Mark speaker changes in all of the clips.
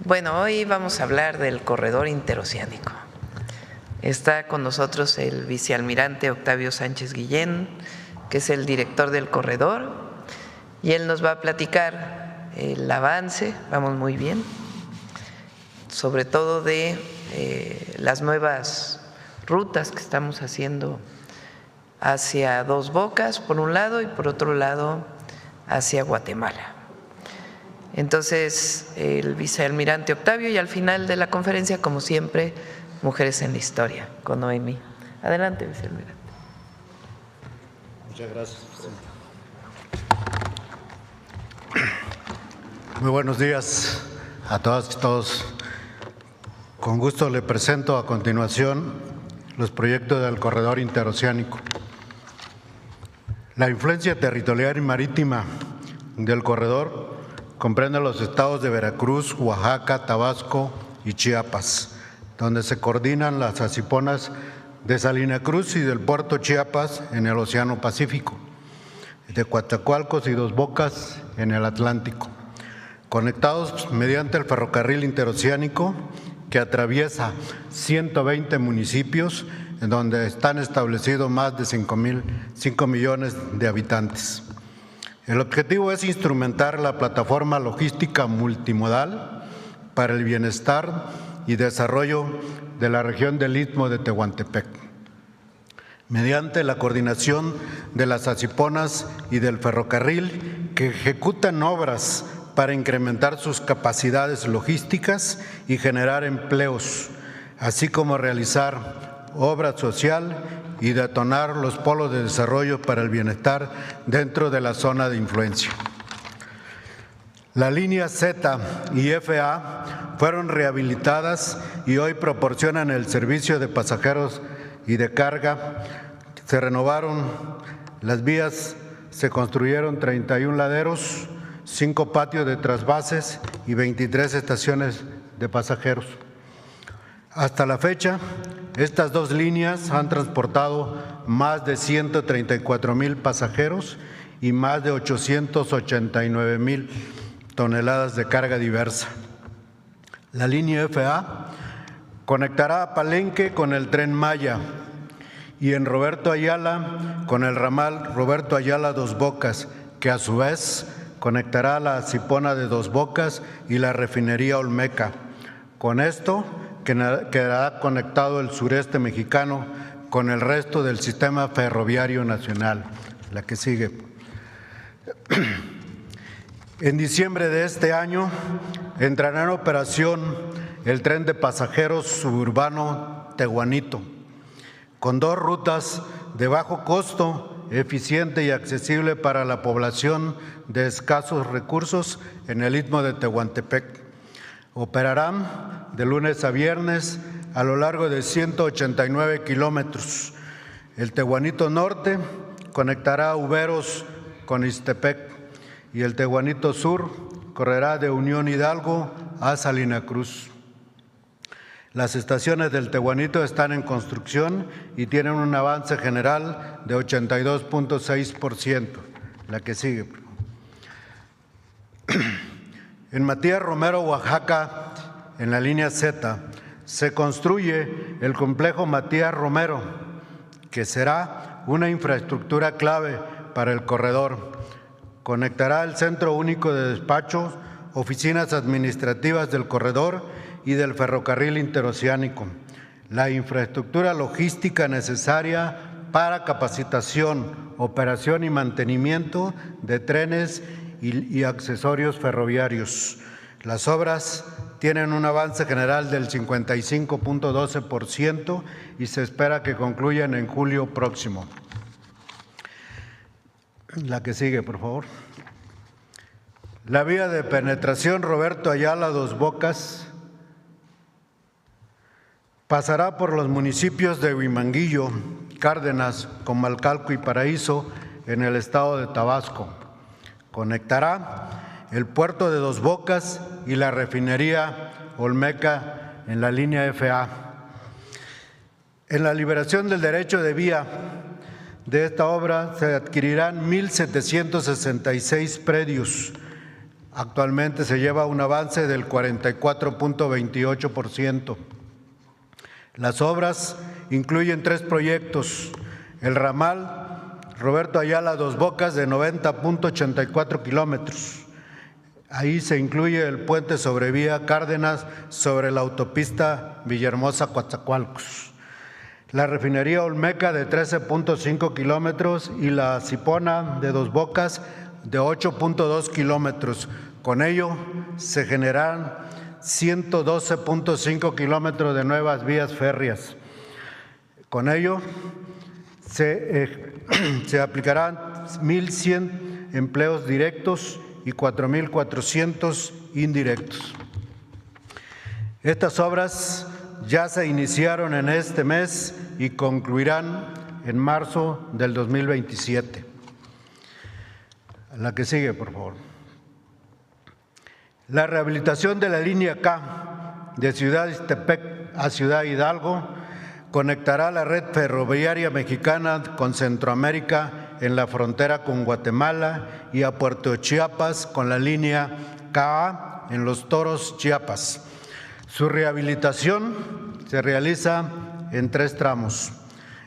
Speaker 1: Bueno, hoy vamos a hablar del corredor interoceánico. Está con nosotros el vicealmirante Octavio Sánchez Guillén, que es el director del corredor, y él nos va a platicar el avance, vamos muy bien, sobre todo de las nuevas rutas que estamos haciendo hacia Dos Bocas, por un lado, y por otro lado, hacia Guatemala. Entonces, el vicealmirante Octavio, y al final de la conferencia, como siempre, Mujeres en la Historia, con Noemí. Adelante, vicealmirante.
Speaker 2: Muchas gracias. Muy buenos días a todas y todos. Con gusto le presento a continuación los proyectos del corredor interoceánico. La influencia territorial y marítima del corredor comprende los estados de Veracruz, Oaxaca, Tabasco y Chiapas, donde se coordinan las asiponas de Salina Cruz y del puerto Chiapas en el Océano Pacífico, de Coatzacoalcos y Dos Bocas en el Atlántico, conectados mediante el ferrocarril interoceánico que atraviesa 120 municipios en donde están establecidos más de 5 millones de habitantes. El objetivo es instrumentar la plataforma logística multimodal para el bienestar y desarrollo de la región del Istmo de Tehuantepec, mediante la coordinación de las asiponas y del ferrocarril que ejecutan obras para incrementar sus capacidades logísticas y generar empleos, así como realizar obra social y detonar los polos de desarrollo para el bienestar dentro de la zona de influencia. La línea Z y FA fueron rehabilitadas y hoy proporcionan el servicio de pasajeros y de carga. Se renovaron las vías, se construyeron 31 laderos, 5 patios de trasvases y 23 estaciones de pasajeros. Hasta la fecha, estas dos líneas han transportado más de 134,000 pasajeros y más de 889,000 toneladas de carga diversa. La línea FA conectará a Palenque con el Tren Maya y en Roberto Ayala con el ramal Roberto Ayala Dos Bocas, que a su vez conectará a la Asipona de Dos Bocas y la refinería Olmeca. Con esto quedará conectado el sureste mexicano con el resto del sistema ferroviario nacional. La que sigue. En diciembre de este año entrará en operación el tren de pasajeros suburbano Tehuanito, con 2 rutas de bajo costo, eficiente y accesible para la población de escasos recursos en el Istmo de Tehuantepec. Operarán de lunes a viernes a lo largo de 189 kilómetros. El Tehuanito Norte conectará a Uberos con Ixtepec y el Tehuanito Sur correrá de Unión Hidalgo a Salina Cruz. Las estaciones del Tehuanito están en construcción y tienen un avance general de 82.6%. La que sigue. En Matías Romero, Oaxaca, en la línea Z, se construye el complejo Matías Romero, que será una infraestructura clave para el corredor. Conectará el Centro Único de Despachos, oficinas administrativas del corredor y del ferrocarril interoceánico, la infraestructura logística necesaria para capacitación, operación y mantenimiento de trenes y accesorios ferroviarios. Las obras tienen un avance general del 55.12% y se espera que concluyan en julio próximo. La que sigue, por favor. La vía de penetración Roberto Ayala Dos Bocas pasará por los municipios de Huimanguillo, Cárdenas, Comalcalco y Paraíso en el estado de Tabasco. Conectará el puerto de Dos Bocas y la refinería Olmeca en la línea FA. En la liberación del derecho de vía de esta obra se adquirirán 1,766 predios Actualmente se lleva un avance del 44.28%. Las obras incluyen 3 proyectos: el ramal Roberto Ayala Dos Bocas de 90.84 kilómetros. Ahí se incluye el puente sobre vía Cárdenas sobre la autopista Villahermosa-Coatzacoalcos. La refinería Olmeca de 13.5 kilómetros y la Sipona de Dos Bocas de 8.2 kilómetros. Con ello se generarán 112.5 kilómetros de nuevas vías férreas. Con ello se aplicarán 1,100 empleos directos y 4,400 indirectos. Estas obras ya se iniciaron en este mes y concluirán en marzo del 2027. La que sigue, por favor. La rehabilitación de la línea K de Ciudad Ixtepec a Ciudad Hidalgo conectará la red ferroviaria mexicana con Centroamérica en la frontera con Guatemala y a Puerto Chiapas con la línea KA en Los Toros, Chiapas. Su rehabilitación se realiza en 3 tramos.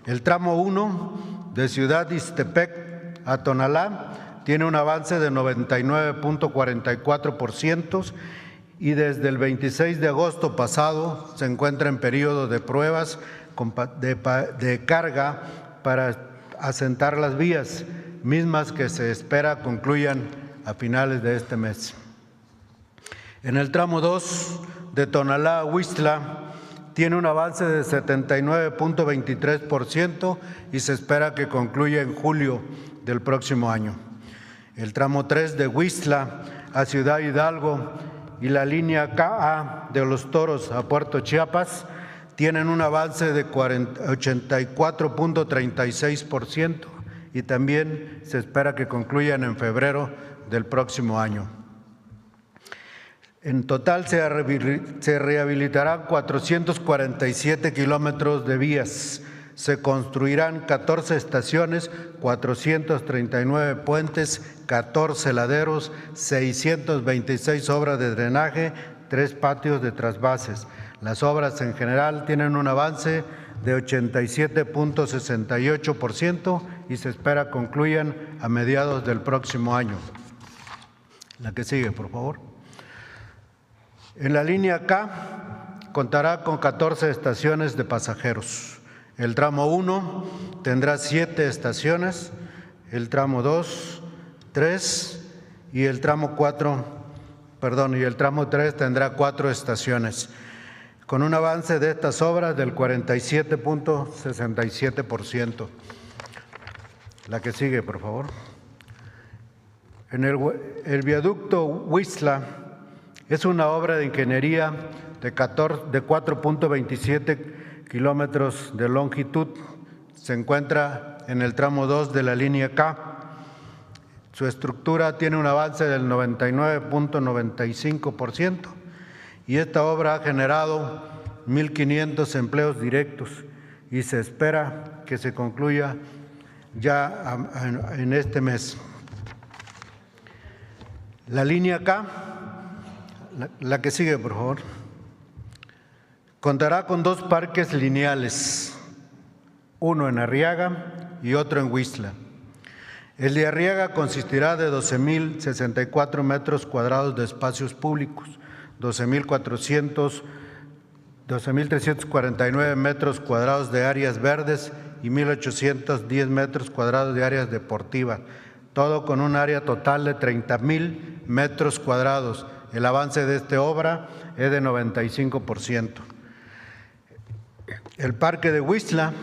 Speaker 2: El tramo 1 de Ciudad Ixtepec a Tonalá tiene un avance de 99.44% y desde el 26 de agosto pasado se encuentra en periodo de pruebas de carga para asentar las vías, mismas que se espera concluyan a finales de este mes. En el tramo 2 de Tonalá a Huixtla tiene un avance de 79.23% y se espera que concluya en julio del próximo año. El tramo 3 de Huixtla a Ciudad Hidalgo y la línea KA de Los Toros a Puerto Chiapas tienen un avance de 84.36% y también se espera que concluyan en febrero del próximo año. En total se rehabilitarán 447 kilómetros de vías, se construirán 14 estaciones, 439 puentes, 14 laderos, 626 obras de drenaje, 3 patios de trasvases. Las obras en general tienen un avance de 87.68% y se espera concluyan a mediados del próximo año. La que sigue, por favor. En la línea K contará con 14 estaciones de pasajeros. El tramo 1 tendrá 7 estaciones, el tramo 2, 3 y el tramo 3 tendrá 4 estaciones, con un avance de estas obras del 47.67%. La que sigue, por favor. En el viaducto Huixtla es una obra de ingeniería de 4.27 kilómetros de longitud. Se encuentra en el tramo 2 de la línea K. Su estructura tiene un avance del 99.95% y esta obra ha generado 1,500 empleos directos y se espera que se concluya ya en este mes. La línea K, la que sigue, por favor, contará con 2 parques lineales, uno en Arriaga y otro en Huixtla. El de Arriaga consistirá de 12,064 metros cuadrados de espacios públicos, 12,349 metros cuadrados de áreas verdes y 1,810 metros cuadrados de áreas deportivas, todo con un área total de 30,000 metros cuadrados. El avance de esta obra es de 95%. El parque de Huixtla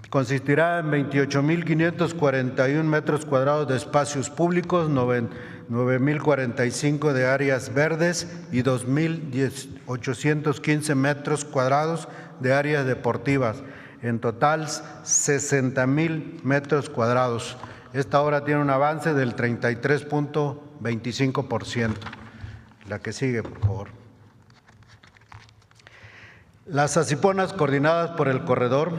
Speaker 2: consistirá en 28,541 metros cuadrados de espacios públicos, 9,045 de áreas verdes y 2,815 metros cuadrados de áreas deportivas. En total, 60,000 metros cuadrados. Esta obra tiene un avance del 33.25%. La que sigue, por favor. Las asiponas coordinadas por el corredor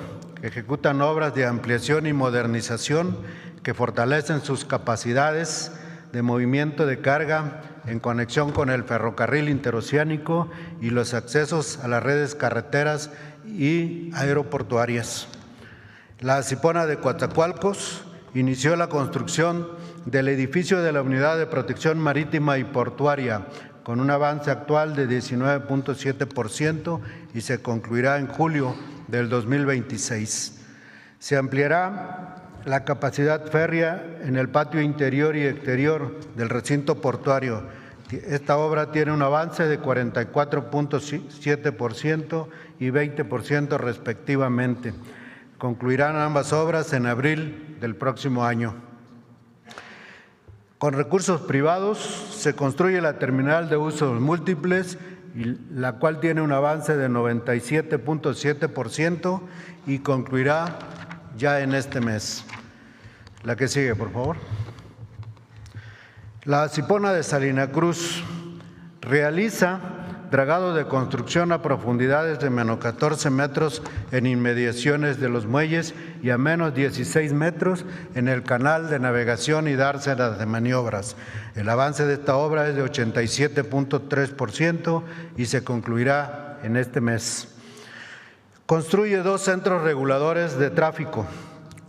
Speaker 2: ejecutan obras de ampliación y modernización que fortalecen sus capacidades de movimiento de carga, en conexión con el ferrocarril interoceánico y los accesos a las redes carreteras y aeroportuarias. La Cipona de Coatzacoalcos inició la construcción del edificio de la Unidad de Protección Marítima y Portuaria con un avance actual de 19.7% y se concluirá en julio del 2026. Se ampliará la capacidad férrea en el patio interior y exterior del recinto portuario. Esta obra tiene un avance de 44.7% y 20% respectivamente. Concluirán ambas obras en abril del próximo año. Con recursos privados se construye la terminal de usos múltiples, la cual tiene un avance de 97.7% y concluirá ya en este mes. La que sigue, por favor. La Cipona de Salina Cruz realiza dragado de construcción a profundidades de menos 14 metros en inmediaciones de los muelles y a menos 16 metros en el canal de navegación y dársenas de maniobras. El avance de esta obra es de 87.3% y se concluirá en este mes. Construye 2 centros reguladores de tráfico,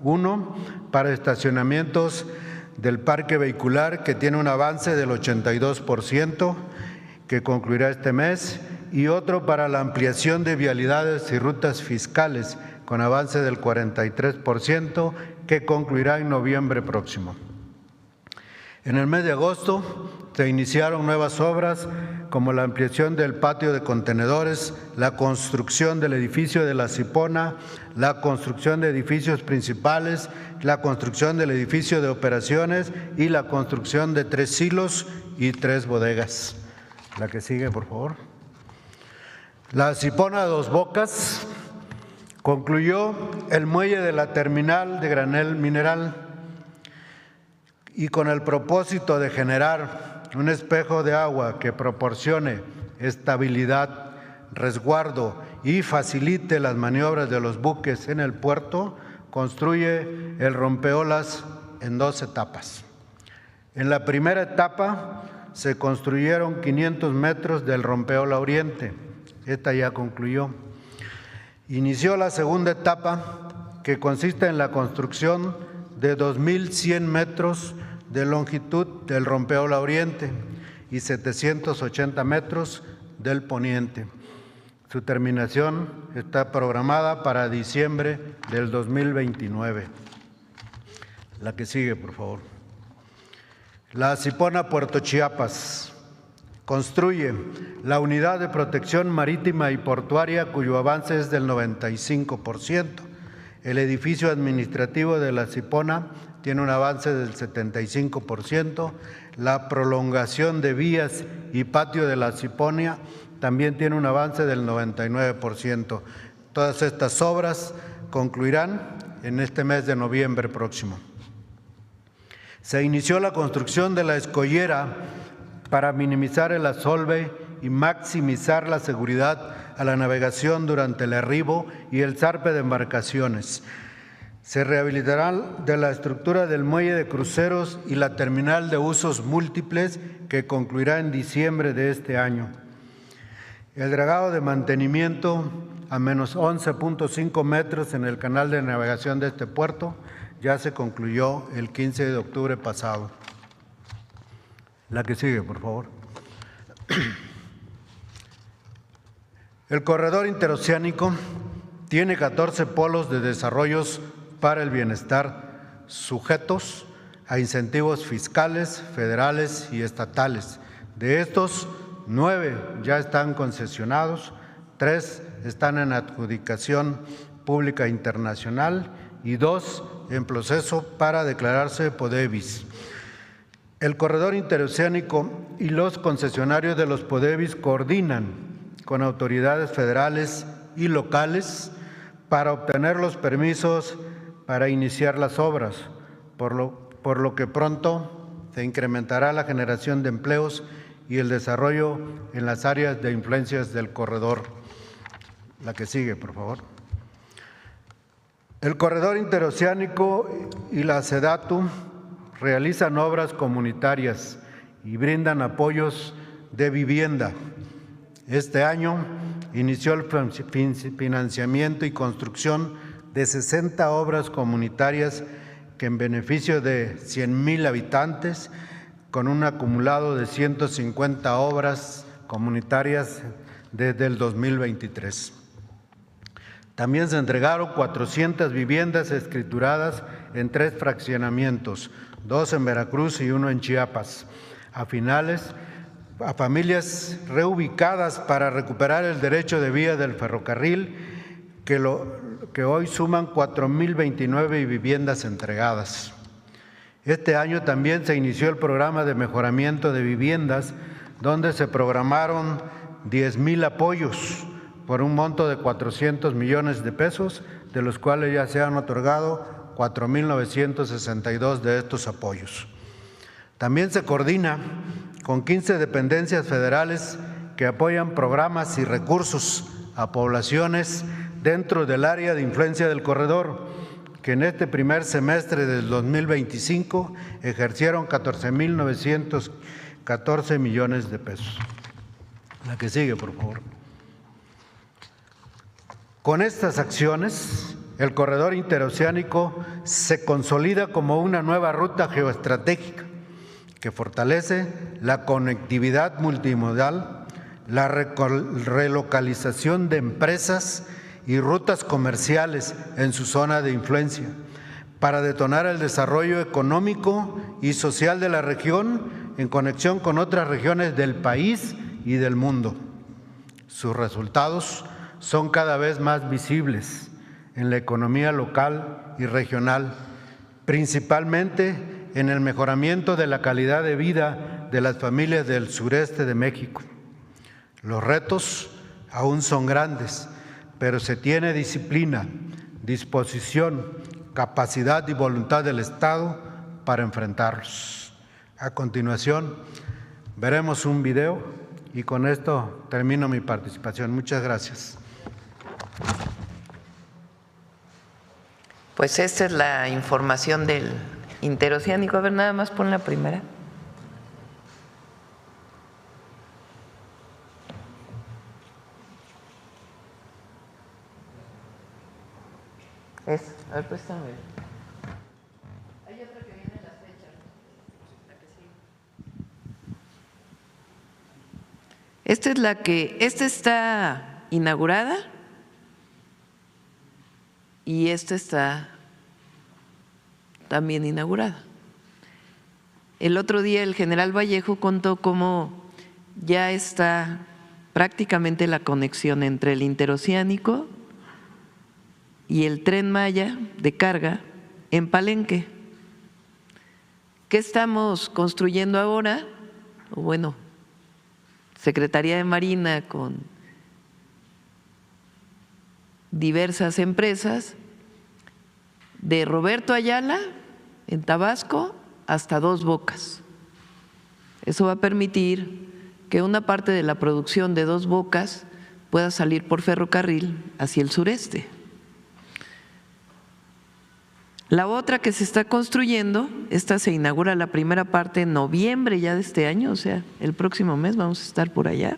Speaker 2: uno para estacionamientos del parque vehicular que tiene un avance del 82%, que concluirá este mes, y otro para la ampliación de vialidades y rutas fiscales con avance del 43%, que concluirá en noviembre próximo. En el mes de agosto se iniciaron nuevas obras como la ampliación del patio de contenedores, la construcción del edificio de la Cipona, la construcción de edificios principales, la construcción del edificio de operaciones y la construcción de 3 silos y 3 bodegas. La que sigue, por favor. La Cipona Dos Bocas concluyó el muelle de la terminal de granel mineral y con el propósito de generar un espejo de agua que proporcione estabilidad, resguardo y facilite las maniobras de los buques en el puerto, construye el rompeolas en 2 etapas. En la primera etapa se construyeron 500 metros del rompeola oriente. Esta ya concluyó. Inició la segunda etapa, que consiste en la construcción de 2.100 metros de longitud del rompeola oriente y 780 metros del poniente. Su terminación está programada para diciembre del 2029. La que sigue, por favor. La Cipona Puerto Chiapas construye la Unidad de Protección Marítima y Portuaria, cuyo avance es del 95%. El edificio administrativo de la Cipona tiene un avance del 75%. La prolongación de vías y patio de la Cipona también tiene un avance del 99%. Todas estas obras concluirán en este mes de noviembre próximo. Se inició la construcción de la escollera para minimizar el asolve y maximizar la seguridad a la navegación durante el arribo y el zarpe de embarcaciones. Se rehabilitará de la estructura del muelle de cruceros y la terminal de usos múltiples, que concluirá en diciembre de este año. El dragado de mantenimiento a menos 11.5 metros en el canal de navegación de este puerto ya se concluyó el 15 de octubre pasado. La que sigue, por favor. El corredor interoceánico tiene 14 polos de desarrollos para el bienestar sujetos a incentivos fiscales, federales y estatales. De estos, 9 ya están concesionados, 3 están en adjudicación pública internacional y 2 en proceso para declararse PODEBIS. El corredor interoceánico y los concesionarios de los PODEBIS coordinan con autoridades federales y locales para obtener los permisos para iniciar las obras, por lo que pronto se incrementará la generación de empleos y el desarrollo en las áreas de influencias del corredor. La que sigue, por favor. El corredor interoceánico y la SEDATU realizan obras comunitarias y brindan apoyos de vivienda. Este año inició el financiamiento y construcción de 60 obras comunitarias que en beneficio de 100,000 habitantes, con un acumulado de 150 obras comunitarias desde el 2023. También se entregaron 400 viviendas escrituradas en 3 fraccionamientos, 2 en Veracruz y 1 en Chiapas, a familias reubicadas para recuperar el derecho de vía del ferrocarril, que hoy suman 4,029 viviendas entregadas. Este año también se inició el programa de mejoramiento de viviendas, donde se programaron 10,000 apoyos por un monto de 400 millones de pesos, de los cuales ya se han otorgado 4,962 de estos apoyos. También se coordina con 15 dependencias federales que apoyan programas y recursos a poblaciones dentro del área de influencia del corredor, que en este primer semestre del 2025 ejercieron 14,914 millones de pesos. La que sigue, por favor. Con estas acciones, el corredor interoceánico se consolida como una nueva ruta geoestratégica que fortalece la conectividad multimodal, la relocalización de empresas y rutas comerciales en su zona de influencia, para detonar el desarrollo económico y social de la región en conexión con otras regiones del país y del mundo. Sus resultados son cada vez más visibles en la economía local y regional, principalmente en el mejoramiento de la calidad de vida de las familias del sureste de México. Los retos aún son grandes, pero se tiene disciplina, disposición, capacidad y voluntad del Estado para enfrentarlos. A continuación, veremos un video y con esto termino mi participación. Muchas gracias.
Speaker 1: Pues esta es la información del interoceánico. A ver, nada más pon la primera. A ver, préstame. Hay otra que viene en las fechas. La que sigue. Esta está inaugurada y esta está también inaugurada. El otro día el general Vallejo contó cómo ya está prácticamente la conexión entre el interoceánico y el Tren Maya de carga en Palenque. ¿Qué estamos construyendo ahora? Bueno, Secretaría de Marina con diversas empresas, de Roberto Ayala en Tabasco hasta Dos Bocas. Eso va a permitir que una parte de la producción de Dos Bocas pueda salir por ferrocarril hacia el sureste. La otra que se está construyendo, esta se inaugura la primera parte en noviembre ya de este año, o sea, el próximo mes vamos a estar por allá.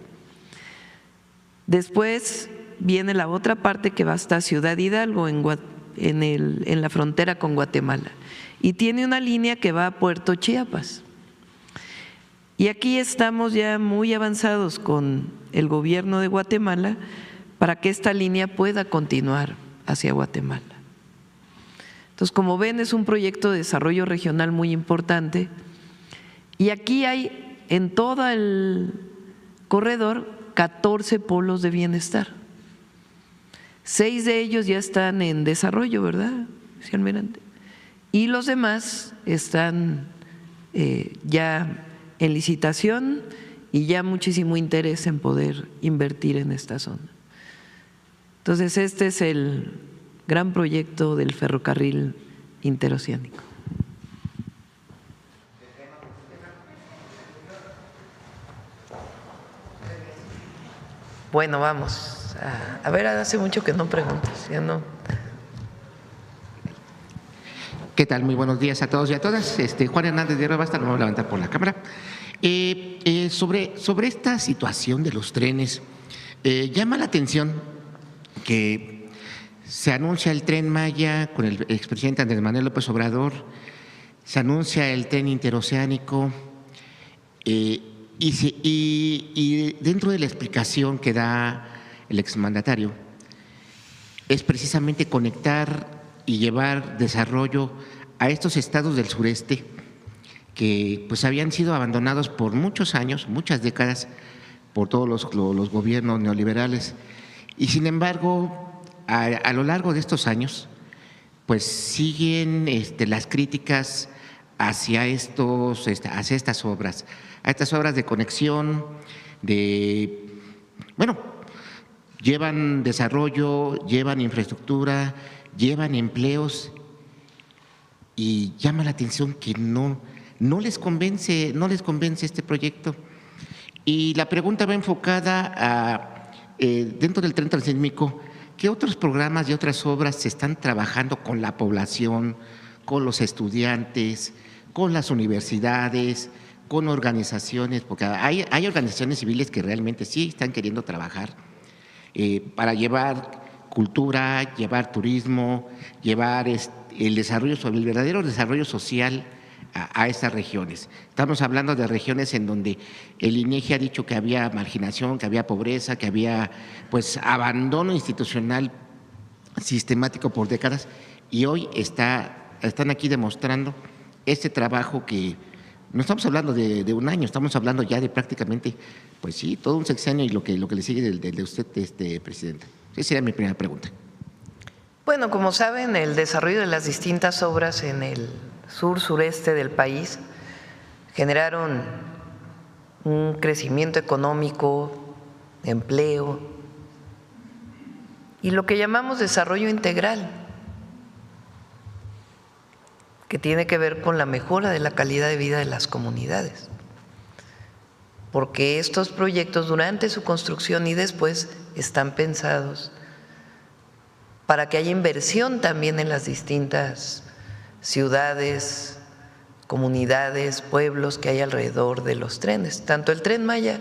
Speaker 1: Después viene la otra parte que va hasta Ciudad Hidalgo, en la frontera con Guatemala, y tiene una línea que va a Puerto Chiapas. Y aquí estamos ya muy avanzados con el gobierno de Guatemala para que esta línea pueda continuar hacia Guatemala. Entonces, como ven, es un proyecto de desarrollo regional muy importante, y aquí hay en todo el corredor 14 polos de bienestar. 6 de ellos ya están en desarrollo, ¿verdad, señor almirante? Y los demás están ya en licitación y ya muchísimo interés en poder invertir en esta zona. Entonces, este es el gran proyecto del ferrocarril interoceánico. Bueno, vamos. A ver, hace mucho que no preguntas, ya no.
Speaker 3: ¿Qué tal? Muy buenos días a todos y a todas. Juan Hernández de Rebasta, lo voy a levantar por la cámara. Sobre esta situación de los trenes, llama la atención que se anuncia el Tren Maya con el expresidente Andrés Manuel López Obrador, se anuncia el tren interoceánico y dentro de la explicación que da el exmandatario es precisamente conectar y llevar desarrollo a estos estados del sureste que pues habían sido abandonados por muchos años, muchas décadas, por todos los gobiernos neoliberales. Y sin embargo, a lo largo de estos años, pues siguen las críticas hacia estas obras de conexión, llevan desarrollo, llevan infraestructura, llevan empleos, y llama la atención que no les convence este proyecto. Y la pregunta va enfocada dentro del tren transísmico, ¿qué otros programas y otras obras se están trabajando con la población, con los estudiantes, con las universidades, con organizaciones? Porque hay organizaciones civiles que realmente sí están queriendo trabajar para llevar cultura, llevar turismo, llevar el verdadero desarrollo social a estas regiones. Estamos hablando de regiones en donde el INEGI ha dicho que había marginación, que había pobreza, que había pues abandono institucional sistemático por décadas, y hoy están aquí demostrando este trabajo que no estamos hablando de un año, estamos hablando ya de prácticamente, pues sí, todo un sexenio y lo que le sigue de usted, presidente. Esa sería mi primera pregunta.
Speaker 1: Bueno, como saben, el desarrollo de las distintas obras en el sur-sureste del país generaron un crecimiento económico, empleo y lo que llamamos desarrollo integral, que tiene que ver con la mejora de la calidad de vida de las comunidades. Porque estos proyectos durante su construcción y después están pensados para que haya inversión también en las distintas ciudades, comunidades, pueblos que hay alrededor de los trenes, tanto el Tren Maya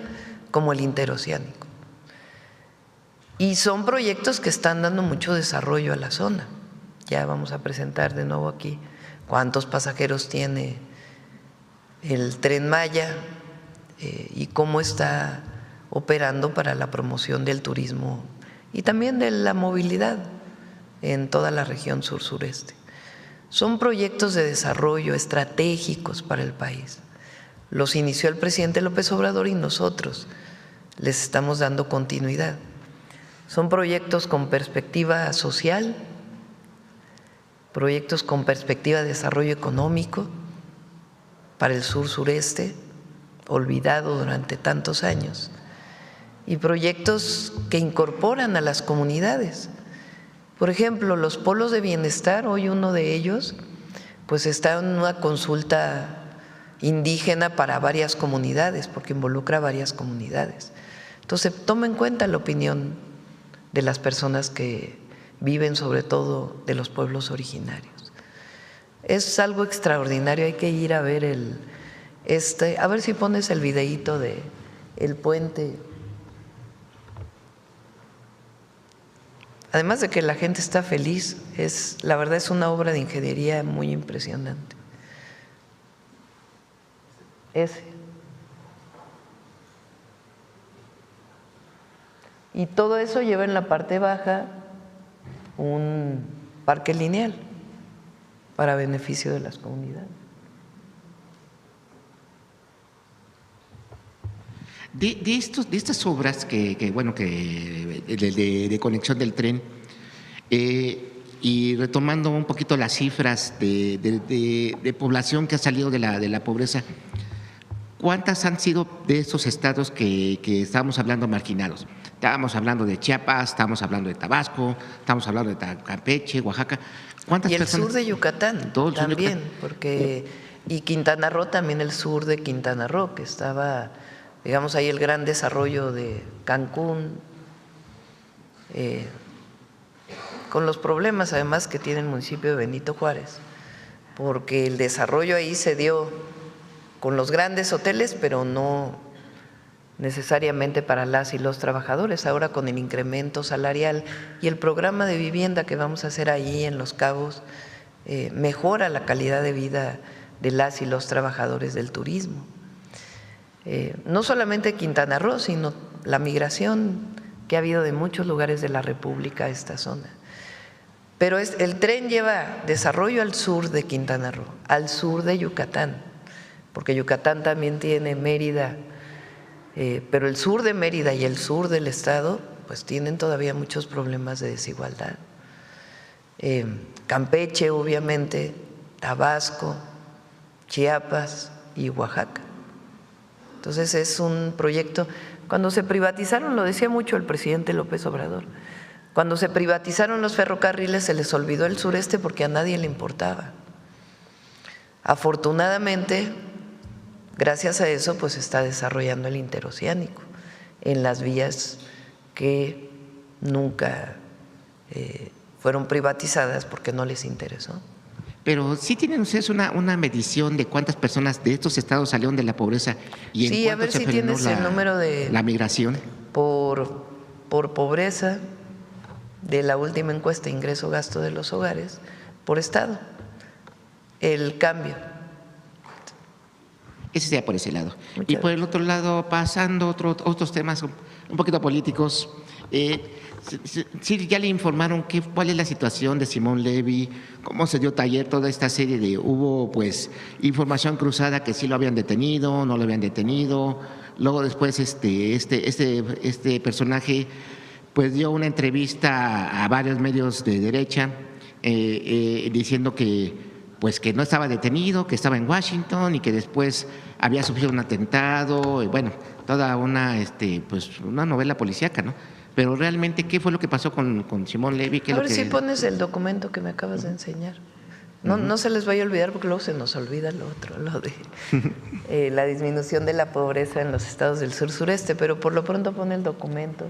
Speaker 1: como el interoceánico. Y son proyectos que están dando mucho desarrollo a la zona. Ya vamos a presentar de nuevo aquí cuántos pasajeros tiene el Tren Maya y cómo está operando para la promoción del turismo y también de la movilidad en toda la región sur-sureste. Son proyectos de desarrollo estratégicos para el país. Los inició el presidente López Obrador y nosotros les estamos dando continuidad. Son proyectos con perspectiva social, proyectos con perspectiva de desarrollo económico para el sur-sureste, olvidado durante tantos años, y proyectos que incorporan a las comunidades. Por ejemplo, los polos de bienestar, hoy uno de ellos pues está en una consulta indígena para varias comunidades, porque involucra a varias comunidades. Entonces, toma en cuenta la opinión de las personas que viven, sobre todo de los pueblos originarios. Es algo extraordinario, hay que ir a ver a ver si pones el videíto de el puente. Además de que la gente está feliz, la verdad es una obra de ingeniería muy impresionante. Y todo eso lleva en la parte baja un parque lineal para beneficio de las comunidades.
Speaker 3: De estas obras de conexión del tren, y retomando un poquito las cifras de población que ha salido de la pobreza, ¿cuántas han sido de estos estados que estábamos hablando marginados? Estábamos hablando de Chiapas, estábamos hablando de Tabasco, estamos hablando de Campeche, Oaxaca. ¿Cuántas
Speaker 1: y el
Speaker 3: personas?
Speaker 1: Sur de Yucatán también, porque y Quintana Roo también, el sur de Quintana Roo, que estaba, digamos, ahí el gran desarrollo de Cancún, con los problemas además que tiene el municipio de Benito Juárez, porque el desarrollo ahí se dio con los grandes hoteles, pero no necesariamente para las y los trabajadores. Ahora con el incremento salarial y el programa de vivienda que vamos a hacer ahí en Los Cabos, mejora la calidad de vida de las y los trabajadores del turismo. No solamente Quintana Roo, sino la migración que ha habido de muchos lugares de la República a esta zona. Pero el tren lleva desarrollo al sur de Quintana Roo, al sur de Yucatán, porque Yucatán también tiene Mérida, pero el sur de Mérida y el sur del estado pues tienen todavía muchos problemas de desigualdad. Campeche, obviamente, Tabasco, Chiapas y Oaxaca. Entonces es un proyecto. Cuando se privatizaron, lo decía mucho el presidente López Obrador, cuando se privatizaron los ferrocarriles se les olvidó el sureste porque a nadie le importaba. Afortunadamente, gracias a eso, pues se está desarrollando el interoceánico en las vías que nunca fueron privatizadas porque no les interesó.
Speaker 3: Pero sí tienen ustedes una medición de cuántas personas de estos estados salieron de la pobreza y
Speaker 1: sí,
Speaker 3: en
Speaker 1: a ver
Speaker 3: cuánto
Speaker 1: si
Speaker 3: se frenó
Speaker 1: tienes el número de
Speaker 3: la migración.
Speaker 1: Por pobreza de la última encuesta ingreso-gasto de los hogares por estado, el cambio.
Speaker 3: Ese sea por ese lado.
Speaker 1: Muchas
Speaker 3: y por el otro lado, pasando otros temas un poquito políticos, sí, ya le informaron cuál es la situación de Simón Levy, cómo se dio taller, toda esta serie de, hubo pues información cruzada que sí lo habían detenido, no lo habían detenido. Luego después este personaje pues dio una entrevista a varios medios de derecha diciendo que pues que no estaba detenido, que estaba en Washington y que después había sufrido un atentado, y bueno, toda pues una novela policíaca, ¿no? Pero realmente, ¿qué fue lo que pasó con Simón Levy?
Speaker 1: A ver si pones el documento que me acabas de enseñar. No se les vaya a olvidar porque luego se nos olvida lo otro, lo de la disminución de la pobreza en los estados del sur-sureste, pero por lo pronto pone el documento.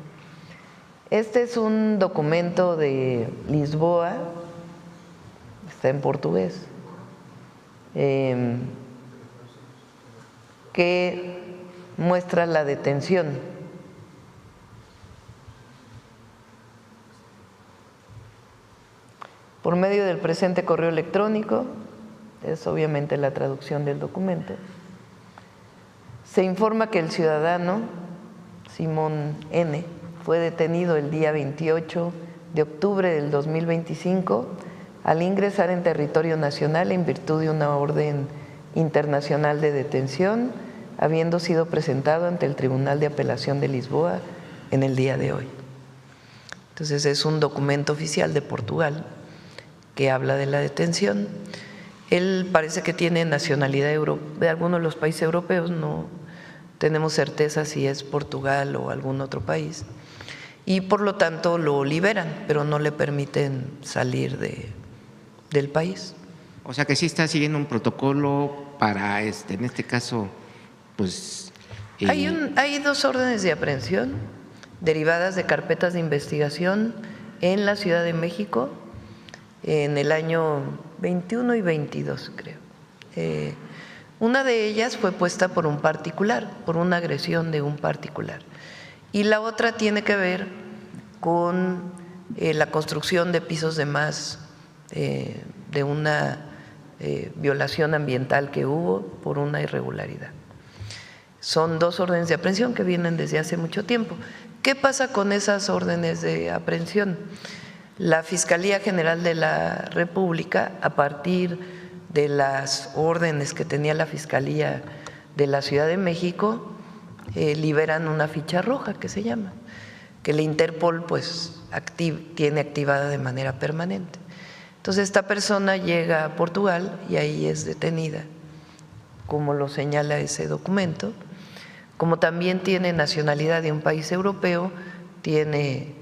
Speaker 1: Este es un documento de Lisboa, está en portugués, que muestra la detención por medio del presente correo electrónico, es obviamente la traducción del documento. Se informa que el ciudadano Simón N. fue detenido el día 28 de octubre del 2025 al ingresar en territorio nacional en virtud de una orden internacional de detención, habiendo sido presentado ante el Tribunal de Apelación de Lisboa en el día de hoy. Entonces es un documento oficial de Portugal que habla de la detención. Él parece que tiene nacionalidad de alguno de los países europeos, no tenemos certeza si es Portugal o algún otro país, y por lo tanto lo liberan, pero no le permiten salir del país.
Speaker 3: O sea que sí está siguiendo un protocolo para, en este caso, pues…
Speaker 1: Hay dos órdenes de aprehensión derivadas de carpetas de investigación en la Ciudad de México en el año 21 y 22, creo. Una de ellas fue puesta por un particular, por una agresión de un particular. Y la otra tiene que ver con la construcción de pisos de más de una violación ambiental que hubo por una irregularidad. Son dos órdenes de aprehensión que vienen desde hace mucho tiempo. ¿Qué pasa con esas órdenes de aprehensión? La Fiscalía General de la República, a partir de las órdenes que tenía la Fiscalía de la Ciudad de México, liberan una ficha roja que se llama, que la Interpol pues tiene activada de manera permanente. Entonces esta persona llega a Portugal y ahí es detenida, como lo señala ese documento. Como también tiene nacionalidad de un país europeo, tiene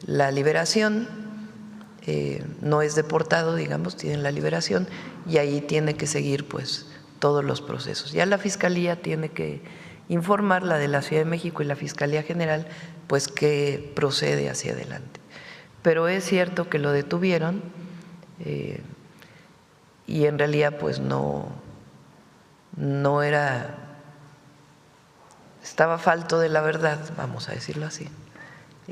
Speaker 1: la liberación, no es deportado, digamos, tiene la liberación y ahí tiene que seguir pues todos los procesos. Ya la Fiscalía tiene que informar, la de la Ciudad de México y la Fiscalía General, pues que procede hacia adelante. Pero es cierto que lo detuvieron y en realidad pues no no era, estaba falto de la verdad, vamos a decirlo así,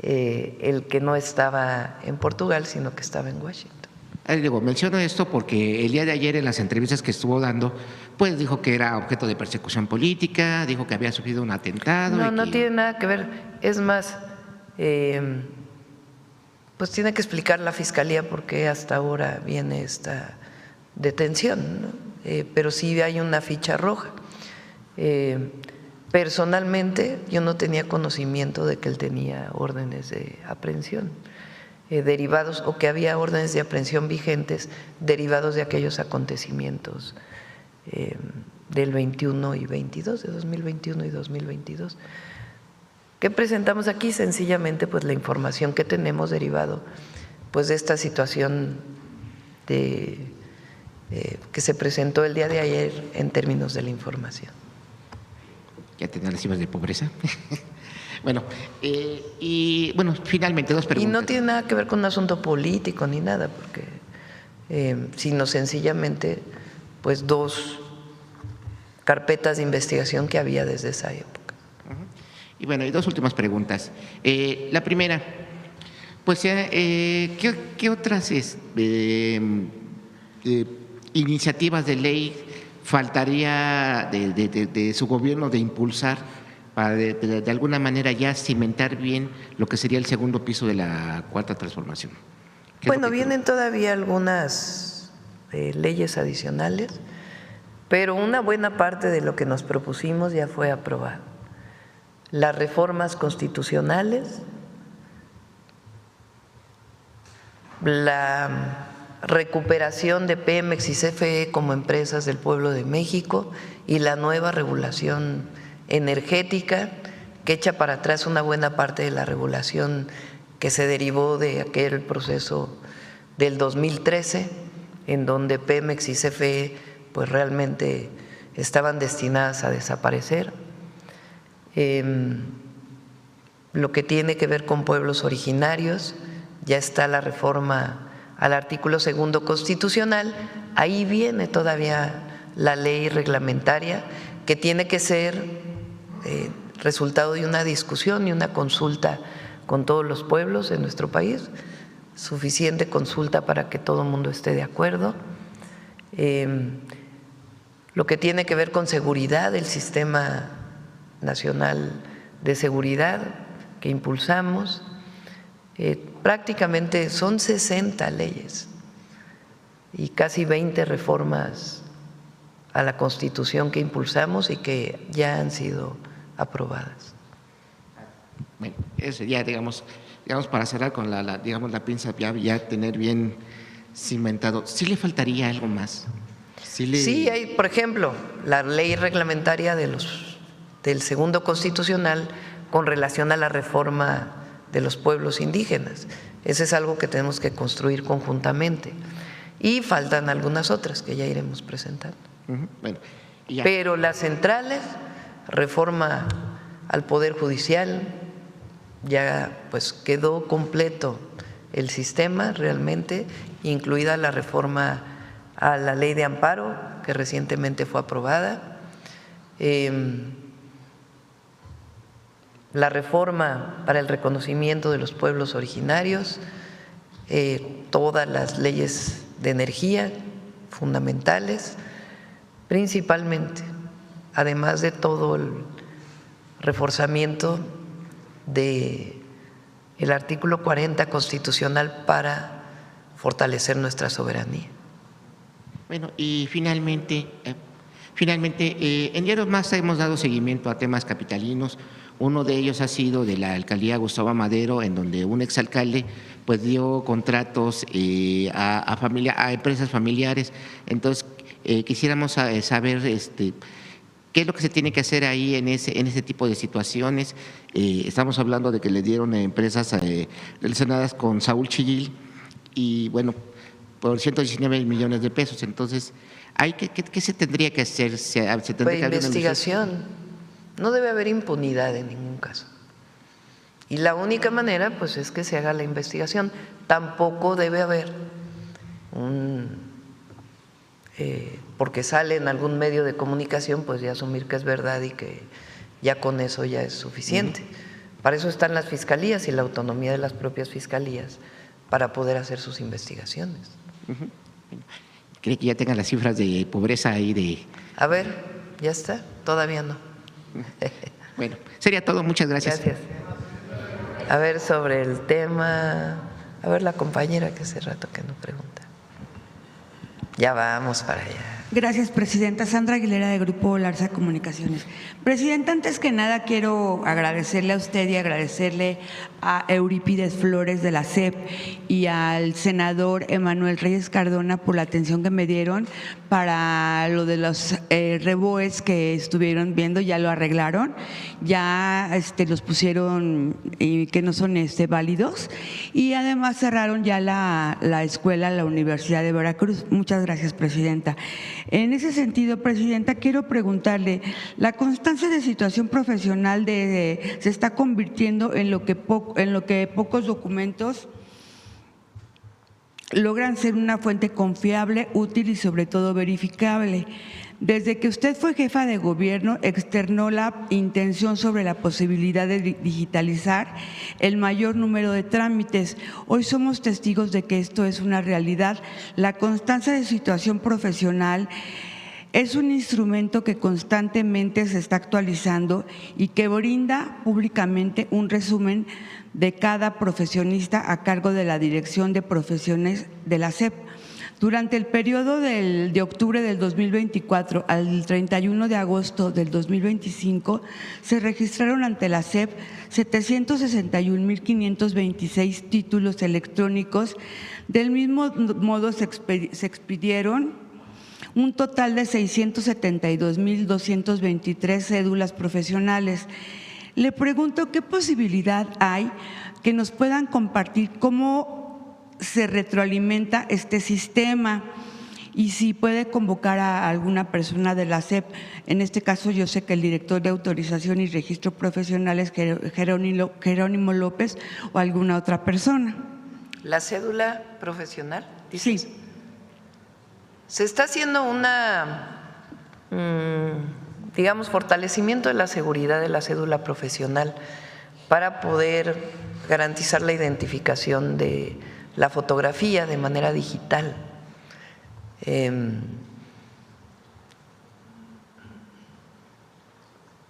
Speaker 1: el que no estaba en Portugal, sino que estaba en Washington.
Speaker 3: Digo, menciono esto porque el día de ayer en las entrevistas que estuvo dando, pues dijo que era objeto de persecución política, dijo que había sufrido un atentado.
Speaker 1: No, no tiene nada que ver. Es más, pues tiene que explicar la Fiscalía por qué hasta ahora viene esta detención, ¿no? Pero sí hay una ficha roja. Personalmente, yo no tenía conocimiento de que él tenía órdenes de aprehensión derivados, o que había órdenes de aprehensión vigentes derivados de aquellos acontecimientos del 21 y 22, de 2021 y 2022. ¿Qué presentamos aquí? Sencillamente pues la información que tenemos derivado pues de esta situación que se presentó el día de ayer en términos de la información.
Speaker 3: Ya tenía las cifras de pobreza. Bueno, y bueno, finalmente dos preguntas.
Speaker 1: Y no tiene nada que ver con un asunto político ni nada, porque sino sencillamente pues dos carpetas de investigación que había desde esa época.
Speaker 3: Y bueno, y dos últimas preguntas. La primera, pues, ¿qué otras iniciativas de ley faltaría de su gobierno de impulsar para de alguna manera ya cimentar bien lo que sería el segundo piso de la Cuarta Transformación?
Speaker 1: Bueno, vienen todavía algunas leyes adicionales, pero una buena parte de lo que nos propusimos ya fue aprobado. Las reformas constitucionales, la recuperación de Pemex y CFE como empresas del pueblo de México y la nueva regulación energética que echa para atrás una buena parte de la regulación que se derivó de aquel proceso del 2013, en donde Pemex y CFE pues realmente estaban destinadas a desaparecer. Lo que tiene que ver con pueblos originarios, ya está la reforma al artículo 2 constitucional, ahí viene todavía la ley reglamentaria que tiene que ser resultado de una discusión y una consulta con todos los pueblos de nuestro país, suficiente consulta para que todo el mundo esté de acuerdo. Lo que tiene que ver con seguridad, el Sistema Nacional de Seguridad que impulsamos, prácticamente son 60 leyes y casi 20 reformas a la Constitución que impulsamos y que ya han sido aprobadas.
Speaker 3: Bueno, eso ya digamos para cerrar con la pinza, ya tener bien cimentado. ¿Sí le faltaría algo más?
Speaker 1: Sí, hay, por ejemplo, la ley reglamentaria del segundo constitucional con relación a la reforma de los pueblos indígenas. Ese es algo que tenemos que construir conjuntamente. Y faltan algunas otras que ya iremos presentando.
Speaker 3: Bueno,
Speaker 1: pero las centrales, reforma al Poder Judicial, ya pues quedó completo el sistema realmente, incluida la reforma a la Ley de Amparo, que recientemente fue aprobada, la reforma para el reconocimiento de los pueblos originarios, todas las leyes de energía fundamentales, principalmente, además de todo el reforzamiento del artículo 40 constitucional para fortalecer nuestra soberanía.
Speaker 3: Bueno, y finalmente, en Diario Más hemos dado seguimiento a temas capitalinos. Uno de ellos ha sido de la alcaldía Gustavo Madero, en donde un exalcalde pues dio contratos a empresas familiares. Entonces, quisiéramos saber qué es lo que se tiene que hacer ahí en ese tipo de situaciones. Estamos hablando de que le dieron empresas relacionadas con Saúl Chillil y bueno, por 119 millones de pesos. Entonces, ¿qué se tendría que hacer?
Speaker 1: Pues investigación. No debe haber impunidad en ningún caso. Y la única manera pues es que se haga la investigación. Tampoco debe haber un porque sale en algún medio de comunicación, pues ya asumir que es verdad y que ya con eso ya es suficiente. Para eso están las fiscalías y la autonomía de las propias fiscalías para poder hacer sus investigaciones.
Speaker 3: ¿Cree que ya tengan las cifras de pobreza ahí de...?
Speaker 1: A ver, ¿ya está? Todavía no.
Speaker 3: Bueno, sería todo. Muchas gracias.
Speaker 1: Gracias. A ver, sobre el tema, a ver la compañera que hace rato que no pregunta. Ya vamos para allá.
Speaker 4: Gracias, Presidenta. Sandra Aguilera, de Grupo Larsa Comunicaciones. Presidenta, antes que nada quiero agradecerle a usted y agradecerle a Eurípides Flores de la SEP y al senador Emanuel Reyes Cardona por la atención que me dieron para lo de los reboes que estuvieron viendo. Ya lo arreglaron, ya los pusieron que no son válidos, y además cerraron ya la escuela, la Universidad de Veracruz. Muchas gracias, Presidenta. En ese sentido, Presidenta, quiero preguntarle, la constancia de situación profesional se está convirtiendo en lo que pocos documentos logran ser una fuente confiable, útil y sobre todo verificable. Desde que usted fue jefa de gobierno, externó la intención sobre la posibilidad de digitalizar el mayor número de trámites. Hoy somos testigos de que esto es una realidad. La constancia de situación profesional es un instrumento que constantemente se está actualizando y que brinda públicamente un resumen de cada profesionista a cargo de la Dirección de Profesiones de la SEP. Durante el periodo de octubre del 2024 al 31 de agosto del 2025, se registraron ante la SEP 761.526 títulos electrónicos. Del mismo modo, se expidieron un total de 672.223 cédulas profesionales. Le pregunto qué posibilidad hay que nos puedan compartir cómo se retroalimenta este sistema y si puede convocar a alguna persona de la SEP. En este caso, yo sé que el director de Autorización y Registro Profesional es Jerónimo López, o alguna otra persona.
Speaker 1: ¿La cédula profesional?
Speaker 4: ¿Dices?
Speaker 1: Sí. Se está haciendo digamos, fortalecimiento de la seguridad de la cédula profesional para poder garantizar la identificación de la fotografía de manera digital.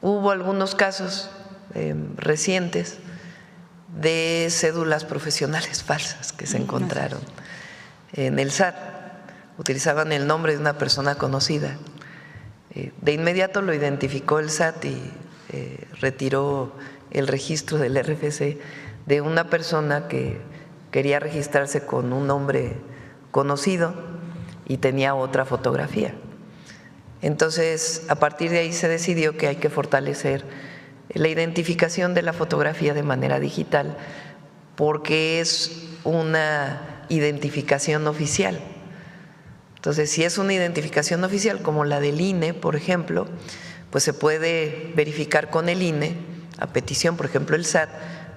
Speaker 1: Hubo algunos casos recientes de cédulas profesionales falsas que se encontraron en el SAT. Utilizaban el nombre de una persona conocida. De inmediato lo identificó el SAT y retiró el registro del RFC de una persona que quería registrarse con un nombre conocido y tenía otra fotografía. Entonces, a partir de ahí se decidió que hay que fortalecer la identificación de la fotografía de manera digital, porque es una identificación oficial. Entonces, si es una identificación oficial como la del INE, por ejemplo, pues se puede verificar con el INE a petición. Por ejemplo, el SAT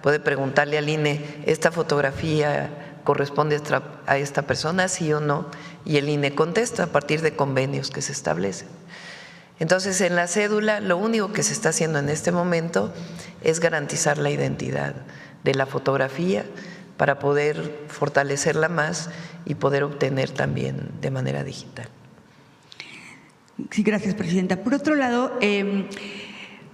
Speaker 1: puede preguntarle al INE, ¿esta fotografía corresponde a esta persona, sí o no? Y el INE contesta a partir de convenios que se establecen. Entonces, en la cédula, lo único que se está haciendo en este momento es garantizar la identidad de la fotografía para poder fortalecerla más y poder obtener también de manera digital.
Speaker 4: Sí, gracias, Presidenta. Por otro lado,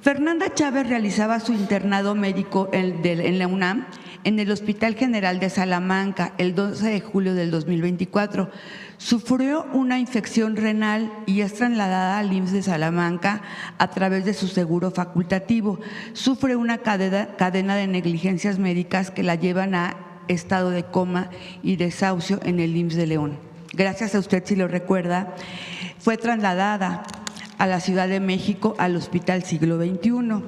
Speaker 4: Fernanda Chávez realizaba su internado médico en la UNAM en el Hospital General de Salamanca el 12 de julio del 2024. Sufrió una infección renal y es trasladada al IMSS de Salamanca a través de su seguro facultativo. Sufre una cadena de negligencias médicas que la llevan a estado de coma y desahucio en el IMSS de León. Gracias a usted, si lo recuerda, fue trasladada a la Ciudad de México al Hospital Siglo XXI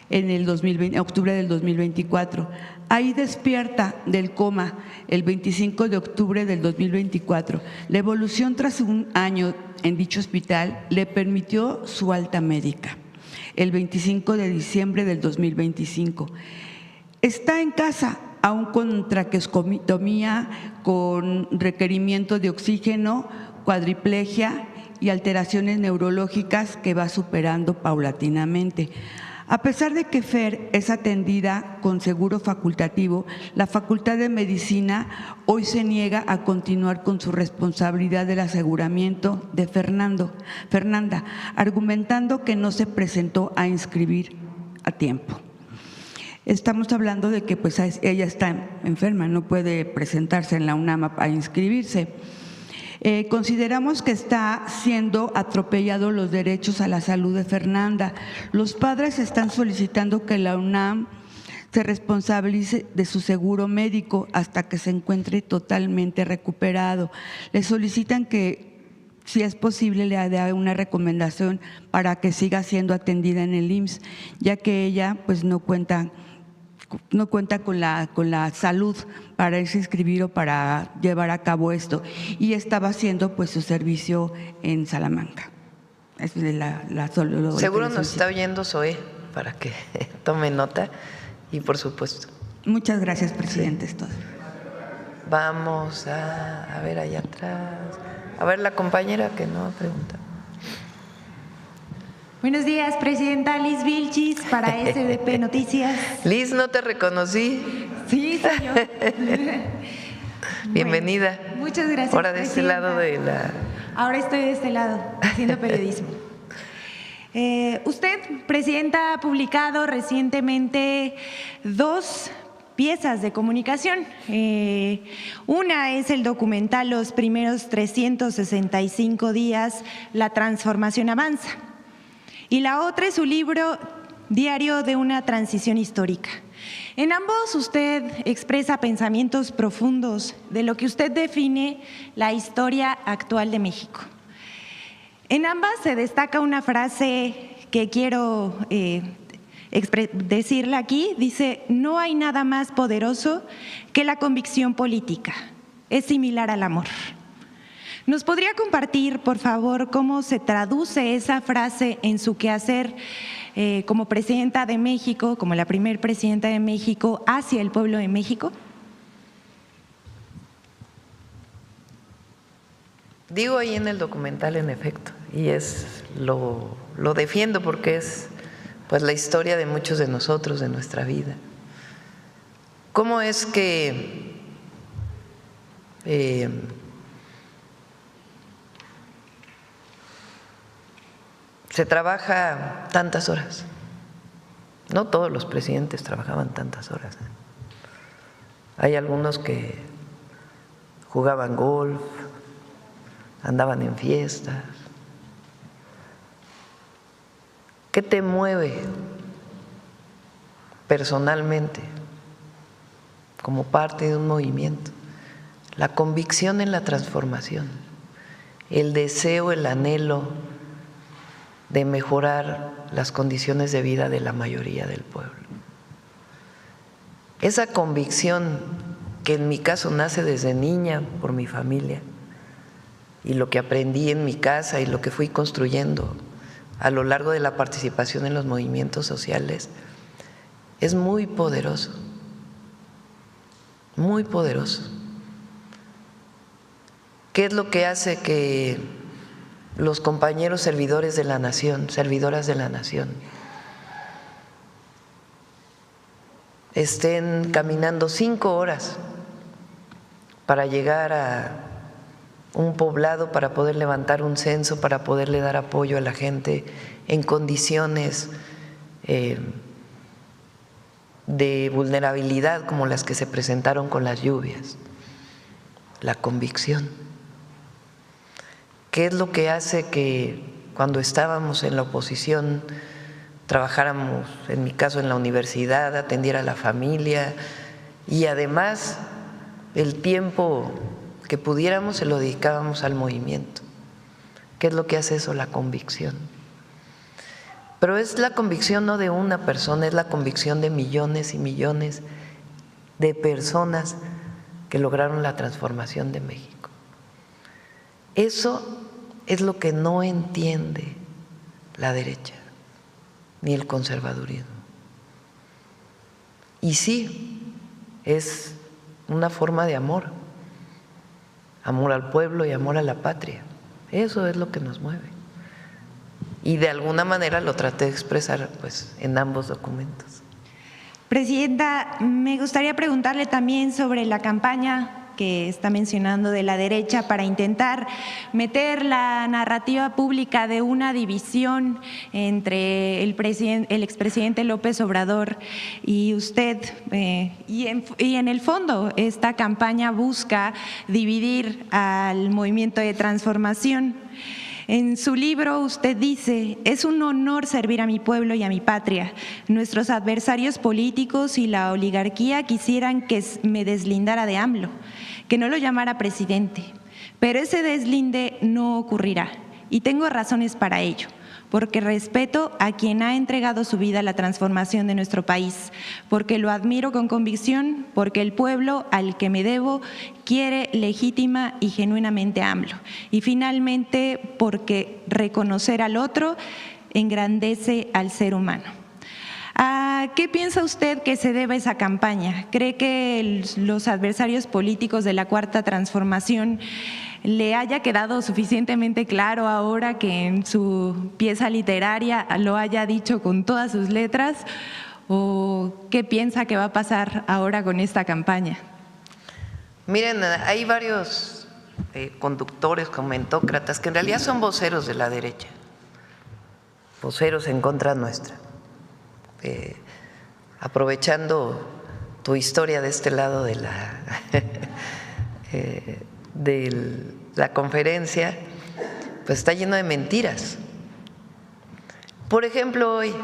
Speaker 4: en octubre del 2024. Ahí despierta del coma el 25 de octubre del 2024. La evolución tras un año en dicho hospital le permitió su alta médica el 25 de diciembre del 2025. Está en casa, aún con traqueostomía, con requerimiento de oxígeno, cuadriplegia y alteraciones neurológicas que va superando paulatinamente. A pesar de que Fer es atendida con seguro facultativo, la Facultad de Medicina hoy se niega a continuar con su responsabilidad del aseguramiento de Fernanda, argumentando que no se presentó a inscribir a tiempo. Estamos hablando de que pues, ella está enferma, no puede presentarse en la UNAM a inscribirse. Consideramos que está siendo atropellados los derechos a la salud de Fernanda. Los padres están solicitando que la UNAM se responsabilice de su seguro médico hasta que se encuentre totalmente recuperado. Le solicitan que, si es posible, le dé una recomendación para que siga siendo atendida en el IMSS, ya que ella pues no cuenta con la salud para irse a inscribir o para llevar a cabo esto, y estaba haciendo pues su servicio en Salamanca. Es
Speaker 1: Seguro nos está oyendo Zoé para que tome nota, y por supuesto.
Speaker 4: Muchas gracias, presidente. Sí.
Speaker 1: Vamos a ver allá atrás. A ver la compañera que no pregunta.
Speaker 5: Buenos días, presidenta. Liz Vilchis para SDP Noticias.
Speaker 1: Liz, no te reconocí.
Speaker 5: Sí, señor.
Speaker 1: Bienvenida.
Speaker 5: Bueno, muchas gracias.
Speaker 1: Ahora de este lado de la…
Speaker 5: Ahora estoy de este lado, haciendo periodismo. Usted, presidenta, ha publicado recientemente 2 piezas de comunicación. Una es el documental Los primeros 365 días, la transformación avanza. Y la otra es su libro Diario de una transición histórica. En ambos usted expresa pensamientos profundos de lo que usted define la historia actual de México. En ambas se destaca una frase que quiero decirla aquí. Dice: no hay nada más poderoso que la convicción política. Es similar al amor. ¿Nos podría compartir, por favor, cómo se traduce esa frase en su quehacer como presidenta de México, como la primer presidenta de México, hacia el pueblo de México?
Speaker 1: Digo ahí en el documental, en efecto, y lo defiendo porque es pues la historia de muchos de nosotros, de nuestra vida. ¿Cómo es que se trabaja tantas horas? No todos los presidentes trabajaban tantas horas. Hay algunos que jugaban golf, andaban en fiestas. ¿Qué te mueve personalmente como parte de un movimiento? La convicción en la transformación, el deseo, el anhelo de mejorar las condiciones de vida de la mayoría del pueblo. Esa convicción, que en mi caso nace desde niña por mi familia y lo que aprendí en mi casa y lo que fui construyendo a lo largo de la participación en los movimientos sociales, es muy poderoso, muy poderoso. ¿Qué es lo que hace que los compañeros servidores de la nación, servidoras de la nación, estén caminando 5 horas para llegar a un poblado, para poder levantar un censo, para poderle dar apoyo a la gente en condiciones de vulnerabilidad como las que se presentaron con las lluvias? La convicción. ¿Qué es lo que hace que cuando estábamos en la oposición trabajáramos, en mi caso en la universidad, atendiera a la familia y además el tiempo que pudiéramos se lo dedicábamos al movimiento? ¿Qué es lo que hace eso? La convicción. Pero es la convicción no de una persona, es la convicción de millones y millones de personas que lograron la transformación de México. Eso es lo que no entiende la derecha ni el conservadurismo. Y sí, es una forma de amor, amor al pueblo y amor a la patria, Eso es lo que nos mueve. Y de alguna manera lo traté de expresar pues, en ambos documentos.
Speaker 5: Presidenta, me gustaría preguntarle también sobre la campaña que está mencionando de la derecha para intentar meter la narrativa pública de una división entre el expresidente López Obrador y usted. Y en el fondo, esta campaña busca dividir al movimiento de transformación. En su libro usted dice: es un honor servir a mi pueblo y a mi patria. Nuestros adversarios políticos y la oligarquía quisieran que me deslindara de AMLO, que no lo llamara presidente, pero ese deslinde no ocurrirá y tengo razones para ello, porque respeto a quien ha entregado su vida a la transformación de nuestro país, porque lo admiro con convicción, porque el pueblo al que me debo quiere legítima y genuinamente a AMLO, y finalmente porque reconocer al otro engrandece al ser humano. ¿A qué piensa usted que se debe esa campaña? ¿Cree que los adversarios políticos de la Cuarta Transformación le haya quedado suficientemente claro ahora que en su pieza literaria lo haya dicho con todas sus letras? ¿O qué piensa que va a pasar ahora con esta campaña?
Speaker 1: Miren, hay varios conductores, comentócratas, que en realidad son voceros de la derecha, voceros en contra nuestra. Aprovechando tu historia de este lado de la conferencia, pues está lleno de mentiras. Por ejemplo, hoy,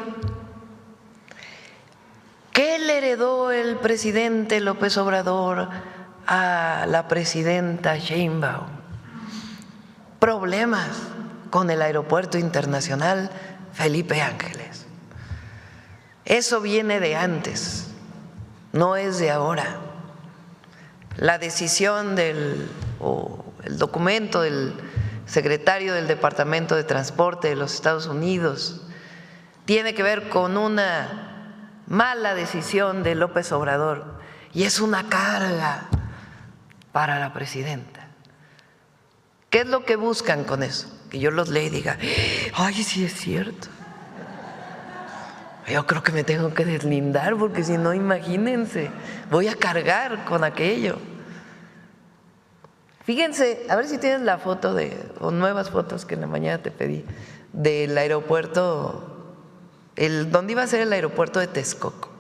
Speaker 1: ¿qué le heredó el presidente López Obrador a la presidenta Sheinbaum? Problemas con el Aeropuerto Internacional Felipe Ángeles. Eso viene de antes, no es de ahora. La decisión o el documento del secretario del Departamento de Transporte de los Estados Unidos tiene que ver con una mala decisión de López Obrador y es una carga para la presidenta. ¿Qué es lo que buscan con eso? Que yo los lea y diga, ay, sí es cierto. Yo creo que me tengo que deslindar porque si no, imagínense, voy a cargar con aquello. Fíjense, a ver si tienes la foto o nuevas fotos que en la mañana te pedí, del aeropuerto, donde iba a ser el aeropuerto de Texcoco.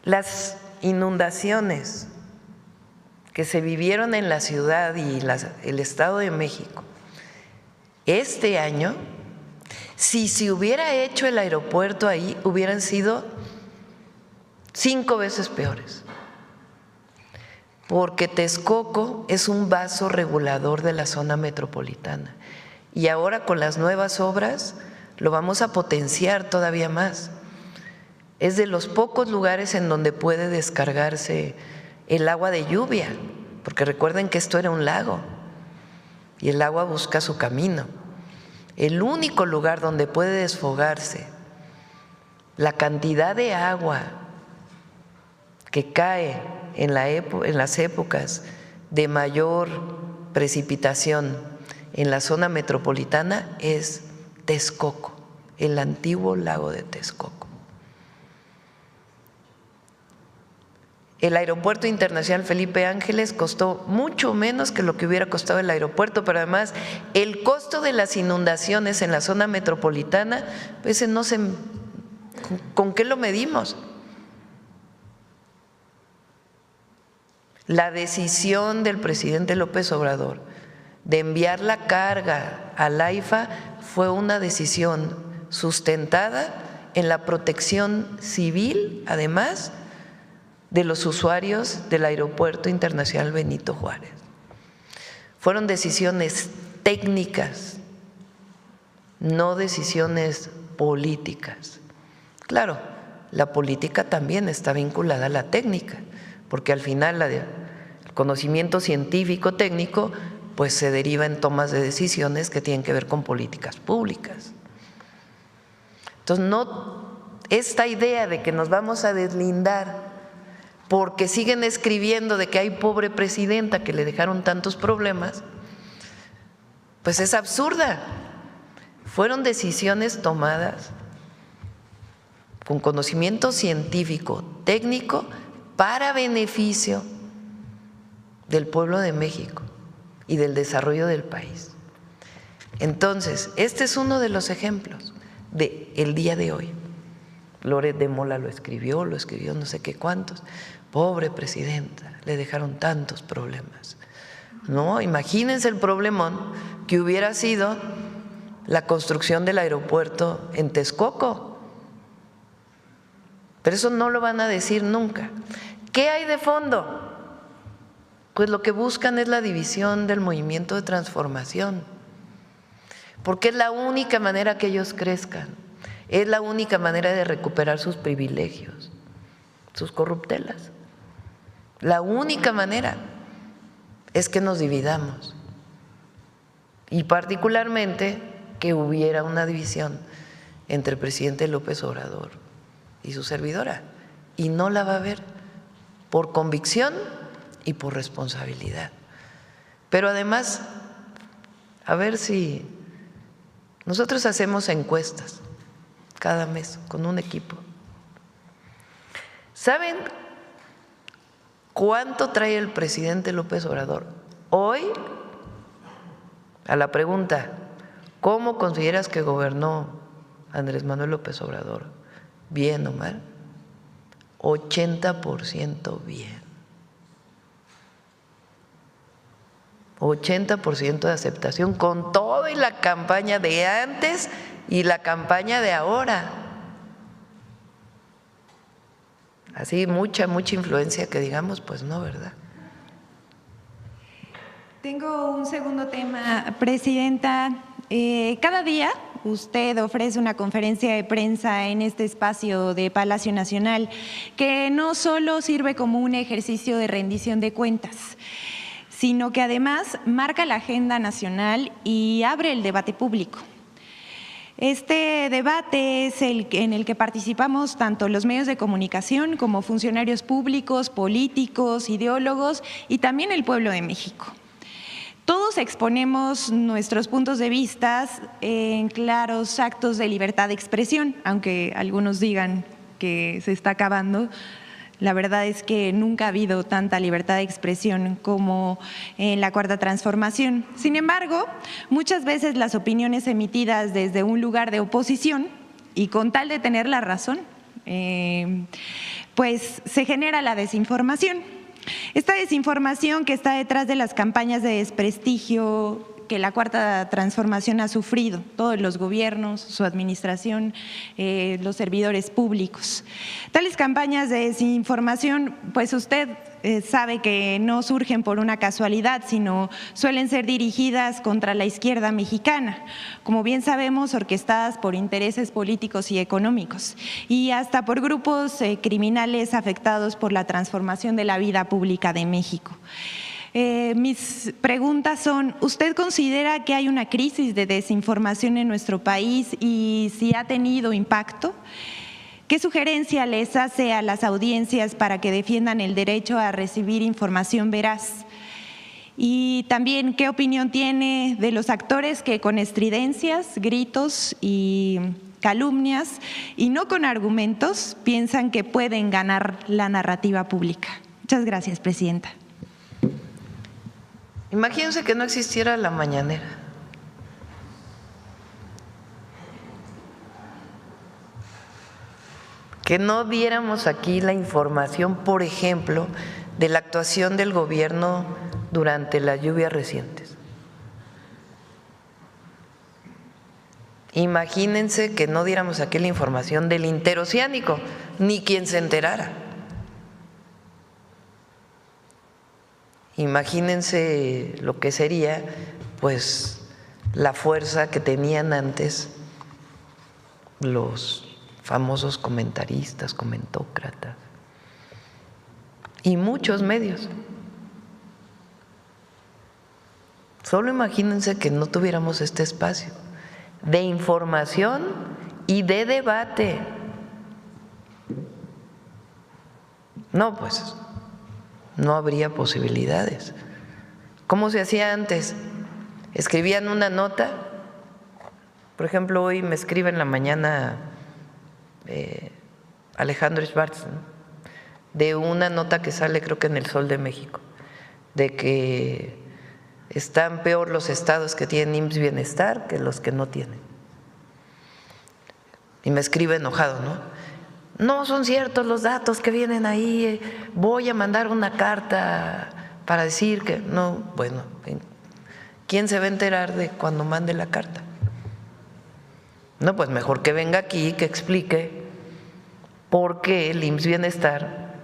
Speaker 1: Las inundaciones que se vivieron en la ciudad y el Estado de México este año, si se hubiera hecho el aeropuerto ahí, hubieran sido 5 veces peores, porque Texcoco es un vaso regulador de la zona metropolitana y ahora con las nuevas obras lo vamos a potenciar todavía más. Es de los pocos lugares en donde puede descargarse el agua de lluvia, porque recuerden que esto era un lago y el agua busca su camino. El único lugar donde puede desfogarse la cantidad de agua que cae en las épocas de mayor precipitación en la zona metropolitana es Texcoco, el antiguo lago de Texcoco. El Aeropuerto Internacional Felipe Ángeles costó mucho menos que lo que hubiera costado el aeropuerto, pero además el costo de las inundaciones en la zona metropolitana, pues no sé, ¿con qué lo medimos? La decisión del presidente López Obrador de enviar la carga al AIFA fue una decisión sustentada en la protección civil, además, de los usuarios del Aeropuerto Internacional Benito Juárez. Fueron decisiones técnicas, no decisiones políticas. Claro, la política también está vinculada a la técnica, porque al final el conocimiento científico técnico pues se deriva en tomas de decisiones que tienen que ver con políticas públicas. Entonces, esta idea de que nos vamos a deslindar porque siguen escribiendo de que hay pobre presidenta que le dejaron tantos problemas, pues es absurda. Fueron decisiones tomadas con conocimiento científico, técnico, para beneficio del pueblo de México y del desarrollo del país. Entonces, este es uno de los ejemplos del día de hoy. Loret de Mola lo escribió no sé qué cuántos. Pobre presidenta, le dejaron tantos problemas. No, imagínense el problemón que hubiera sido la construcción del aeropuerto en Texcoco. Pero eso no lo van a decir nunca. ¿Qué hay de fondo? Pues lo que buscan es la división del movimiento de transformación, porque es la única manera que ellos crezcan, es la única manera de recuperar sus privilegios, sus corruptelas. La única manera es que nos dividamos y particularmente que hubiera una división entre el presidente López Obrador y su servidora, y no la va a haber por convicción y por responsabilidad. Pero además, a ver si nosotros hacemos encuestas cada mes con un equipo. ¿Saben cuánto trae el presidente López Obrador hoy? A la pregunta, ¿cómo consideras que gobernó Andrés Manuel López Obrador? ¿Bien o mal? 80% bien. 80% de aceptación con todo y la campaña de antes y la campaña de ahora. Así mucha influencia que digamos, pues no, ¿verdad?
Speaker 5: Tengo un segundo tema, presidenta. Cada día usted ofrece una conferencia de prensa en este espacio de Palacio Nacional que no solo sirve como un ejercicio de rendición de cuentas, sino que además marca la agenda nacional y abre el debate público. Este debate es el en el que participamos tanto los medios de comunicación como funcionarios públicos, políticos, ideólogos y también el pueblo de México. Todos exponemos nuestros puntos de vista en claros actos de libertad de expresión, aunque algunos digan que se está acabando. La verdad es que nunca ha habido tanta libertad de expresión como en la Cuarta Transformación. Sin embargo, muchas veces las opiniones emitidas desde un lugar de oposición y con tal de tener la razón, pues se genera la desinformación. Esta desinformación que está detrás de las campañas de desprestigio que la Cuarta Transformación ha sufrido, todos los gobiernos, su administración, los servidores públicos. Tales campañas de desinformación, pues usted sabe que no surgen por una casualidad, sino suelen ser dirigidas contra la izquierda mexicana, como bien sabemos, orquestadas por intereses políticos y económicos, y hasta por grupos criminales afectados por la transformación de la vida pública de México. Mis preguntas son, ¿usted considera que hay una crisis de desinformación en nuestro país y si ha tenido impacto? ¿Qué sugerencia les hace a las audiencias para que defiendan el derecho a recibir información veraz? Y también, ¿qué opinión tiene de los actores que con estridencias, gritos y calumnias y no con argumentos piensan que pueden ganar la narrativa pública? Muchas gracias, presidenta.
Speaker 1: Imagínense que no existiera la mañanera. Que no diéramos aquí la información, por ejemplo, de la actuación del gobierno durante las lluvias recientes. Imagínense que no diéramos aquí la información del interoceánico, ni quien se enterara. Imagínense lo que sería, pues, la fuerza que tenían antes los famosos comentaristas, comentócratas y muchos medios. Solo imagínense que no tuviéramos este espacio de información y de debate. No, pues no habría posibilidades. ¿Cómo se hacía antes? Escribían una nota, por ejemplo, hoy me escribe en la mañana Alejandro Schwartz, ¿no?, de una nota que sale creo que en El Sol de México, de que están peor los estados que tienen IMSS Bienestar que los que no tienen. Y me escribe enojado, ¿no? No son ciertos los datos que vienen ahí, voy a mandar una carta para decir que no. Bueno, ¿quién se va a enterar de cuando mande la carta? No, pues mejor que venga aquí, que explique por qué el IMSS Bienestar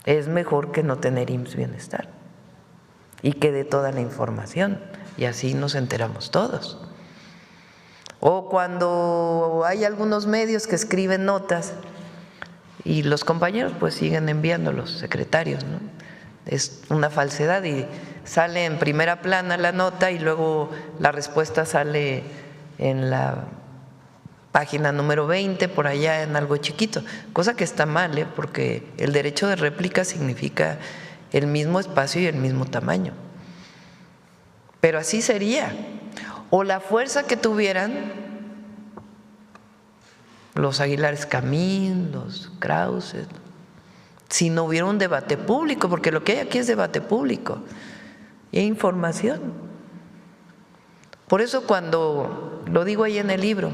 Speaker 1: es mejor que no tener IMSS Bienestar y que dé toda la información y así nos enteramos todos. O cuando hay algunos medios que escriben notas y los compañeros pues siguen enviando, los secretarios, ¿no? Es una falsedad y sale en primera plana la nota y luego la respuesta sale en la página número 20, por allá en algo chiquito, cosa que está mal, porque el derecho de réplica significa el mismo espacio y el mismo tamaño. Pero así sería. O la fuerza que tuvieran los Aguilares Camín, los Krause, si no hubiera un debate público, porque lo que hay aquí es debate público y información. Por eso cuando lo digo ahí en el libro,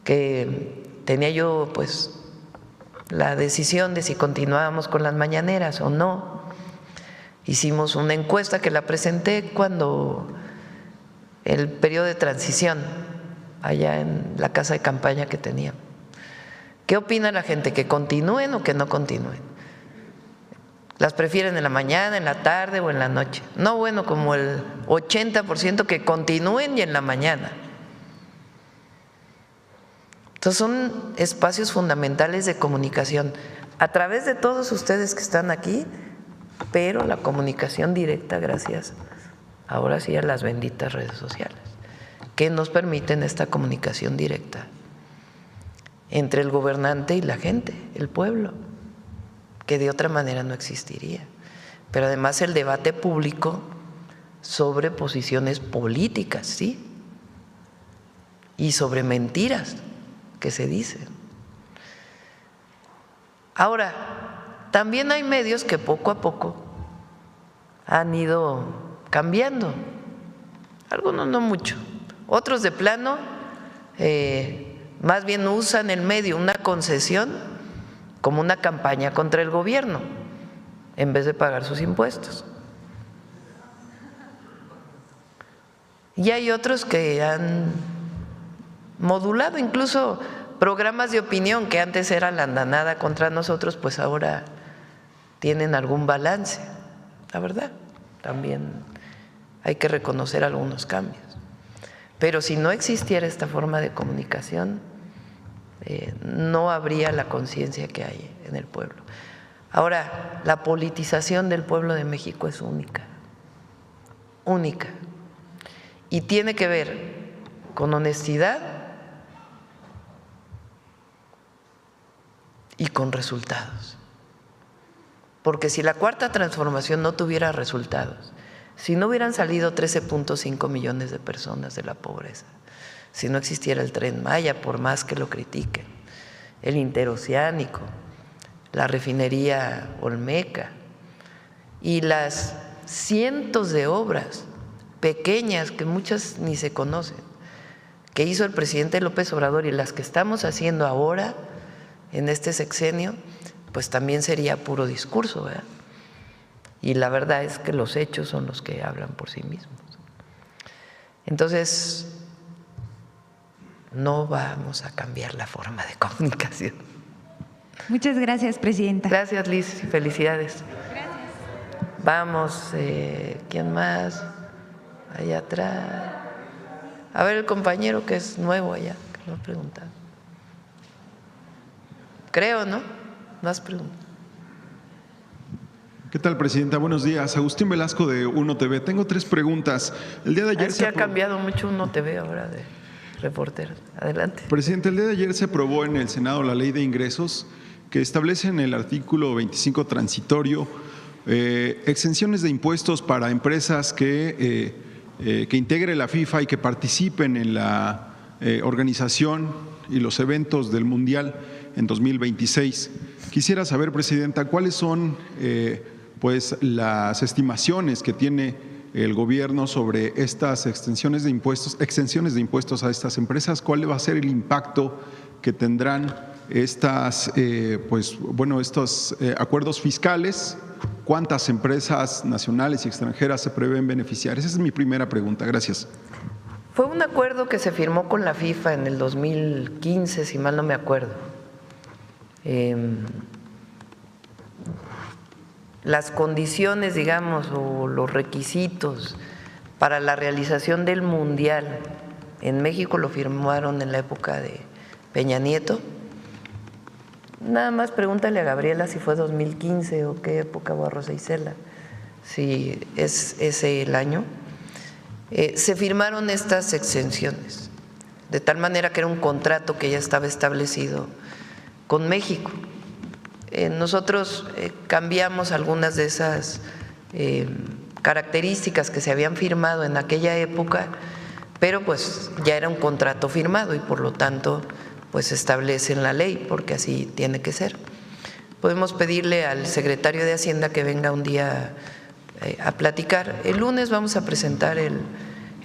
Speaker 1: que tenía yo pues la decisión de si continuábamos con las mañaneras o no, hicimos una encuesta que la presenté cuando el periodo de transición allá en la casa de campaña que teníamos. ¿Qué opina la gente? ¿Que continúen o que no continúen? ¿Las prefieren en la mañana, en la tarde o en la noche? No, bueno, como el 80% que continúen y en la mañana. Entonces son espacios fundamentales de comunicación a través de todos ustedes que están aquí, pero la comunicación directa gracias ahora sí a las benditas redes sociales que nos permiten esta comunicación directa entre el gobernante y la gente, el pueblo, que de otra manera no existiría. Pero además el debate público sobre posiciones políticas, ¿sí? Y sobre mentiras que se dicen. Ahora, también hay medios que poco a poco han ido cambiando, algunos no mucho, otros de plano más bien usan el medio, una concesión, como una campaña contra el gobierno, en vez de pagar sus impuestos. Y hay otros que han modulado, incluso programas de opinión que antes era la andanada contra nosotros, pues ahora tienen algún balance, la verdad. También hay que reconocer algunos cambios. Pero si no existiera esta forma de comunicación, no habría la conciencia que hay en el pueblo. Ahora, la politización del pueblo de México es única, única, y tiene que ver con honestidad y con resultados. Porque si la cuarta transformación no tuviera resultados, si no hubieran salido 13.5 millones de personas de la pobreza, si no existiera el Tren Maya, por más que lo critiquen, el interoceánico, la refinería Olmeca y las cientos de obras pequeñas que muchas ni se conocen, que hizo el presidente López Obrador y las que estamos haciendo ahora en este sexenio, pues también sería puro discurso, ¿verdad? Y la verdad es que los hechos son los que hablan por sí mismos. Entonces, no vamos a cambiar la forma de comunicación.
Speaker 5: Muchas gracias, presidenta.
Speaker 1: Gracias, Liz, y felicidades.
Speaker 5: Gracias.
Speaker 1: Vamos, ¿quién más? Allá atrás. A ver, el compañero que es nuevo allá, que lo ha preguntado. Creo, ¿no? No has preguntado.
Speaker 6: ¿Qué tal, presidenta? Buenos días. Agustín Velasco de Uno TV. Tengo 3 preguntas. El día de ayer
Speaker 1: es que ha cambiado mucho Uno TV ahora de reporteros. Adelante.
Speaker 6: Presidente, el día de ayer se aprobó en el Senado la ley de ingresos que establece en el artículo 25 transitorio exenciones de impuestos para empresas que integre la FIFA y que participen en la organización y los eventos del Mundial en 2026. Quisiera saber, Presidenta, cuáles son pues las estimaciones que tiene el gobierno sobre estas exenciones de impuestos a estas empresas. ¿Cuál va a ser el impacto que tendrán estos acuerdos fiscales? ¿Cuántas empresas nacionales y extranjeras se prevén beneficiar? Esa es mi primera pregunta. Gracias.
Speaker 1: Fue un acuerdo que se firmó con la FIFA en el 2015, si mal no me acuerdo. Las condiciones, digamos, o los requisitos para la realización del Mundial en México lo firmaron en la época de Peña Nieto. Nada más pregúntale a Gabriela si fue 2015 o qué época, o a Rosa Isela, si es ese el año. Se firmaron estas exenciones, de tal manera que era un contrato que ya estaba establecido con México. Nosotros cambiamos algunas de esas características que se habían firmado en aquella época, pero pues ya era un contrato firmado y por lo tanto pues se establece en la ley, porque así tiene que ser. Podemos pedirle al secretario de Hacienda que venga un día a platicar. El lunes vamos a presentar el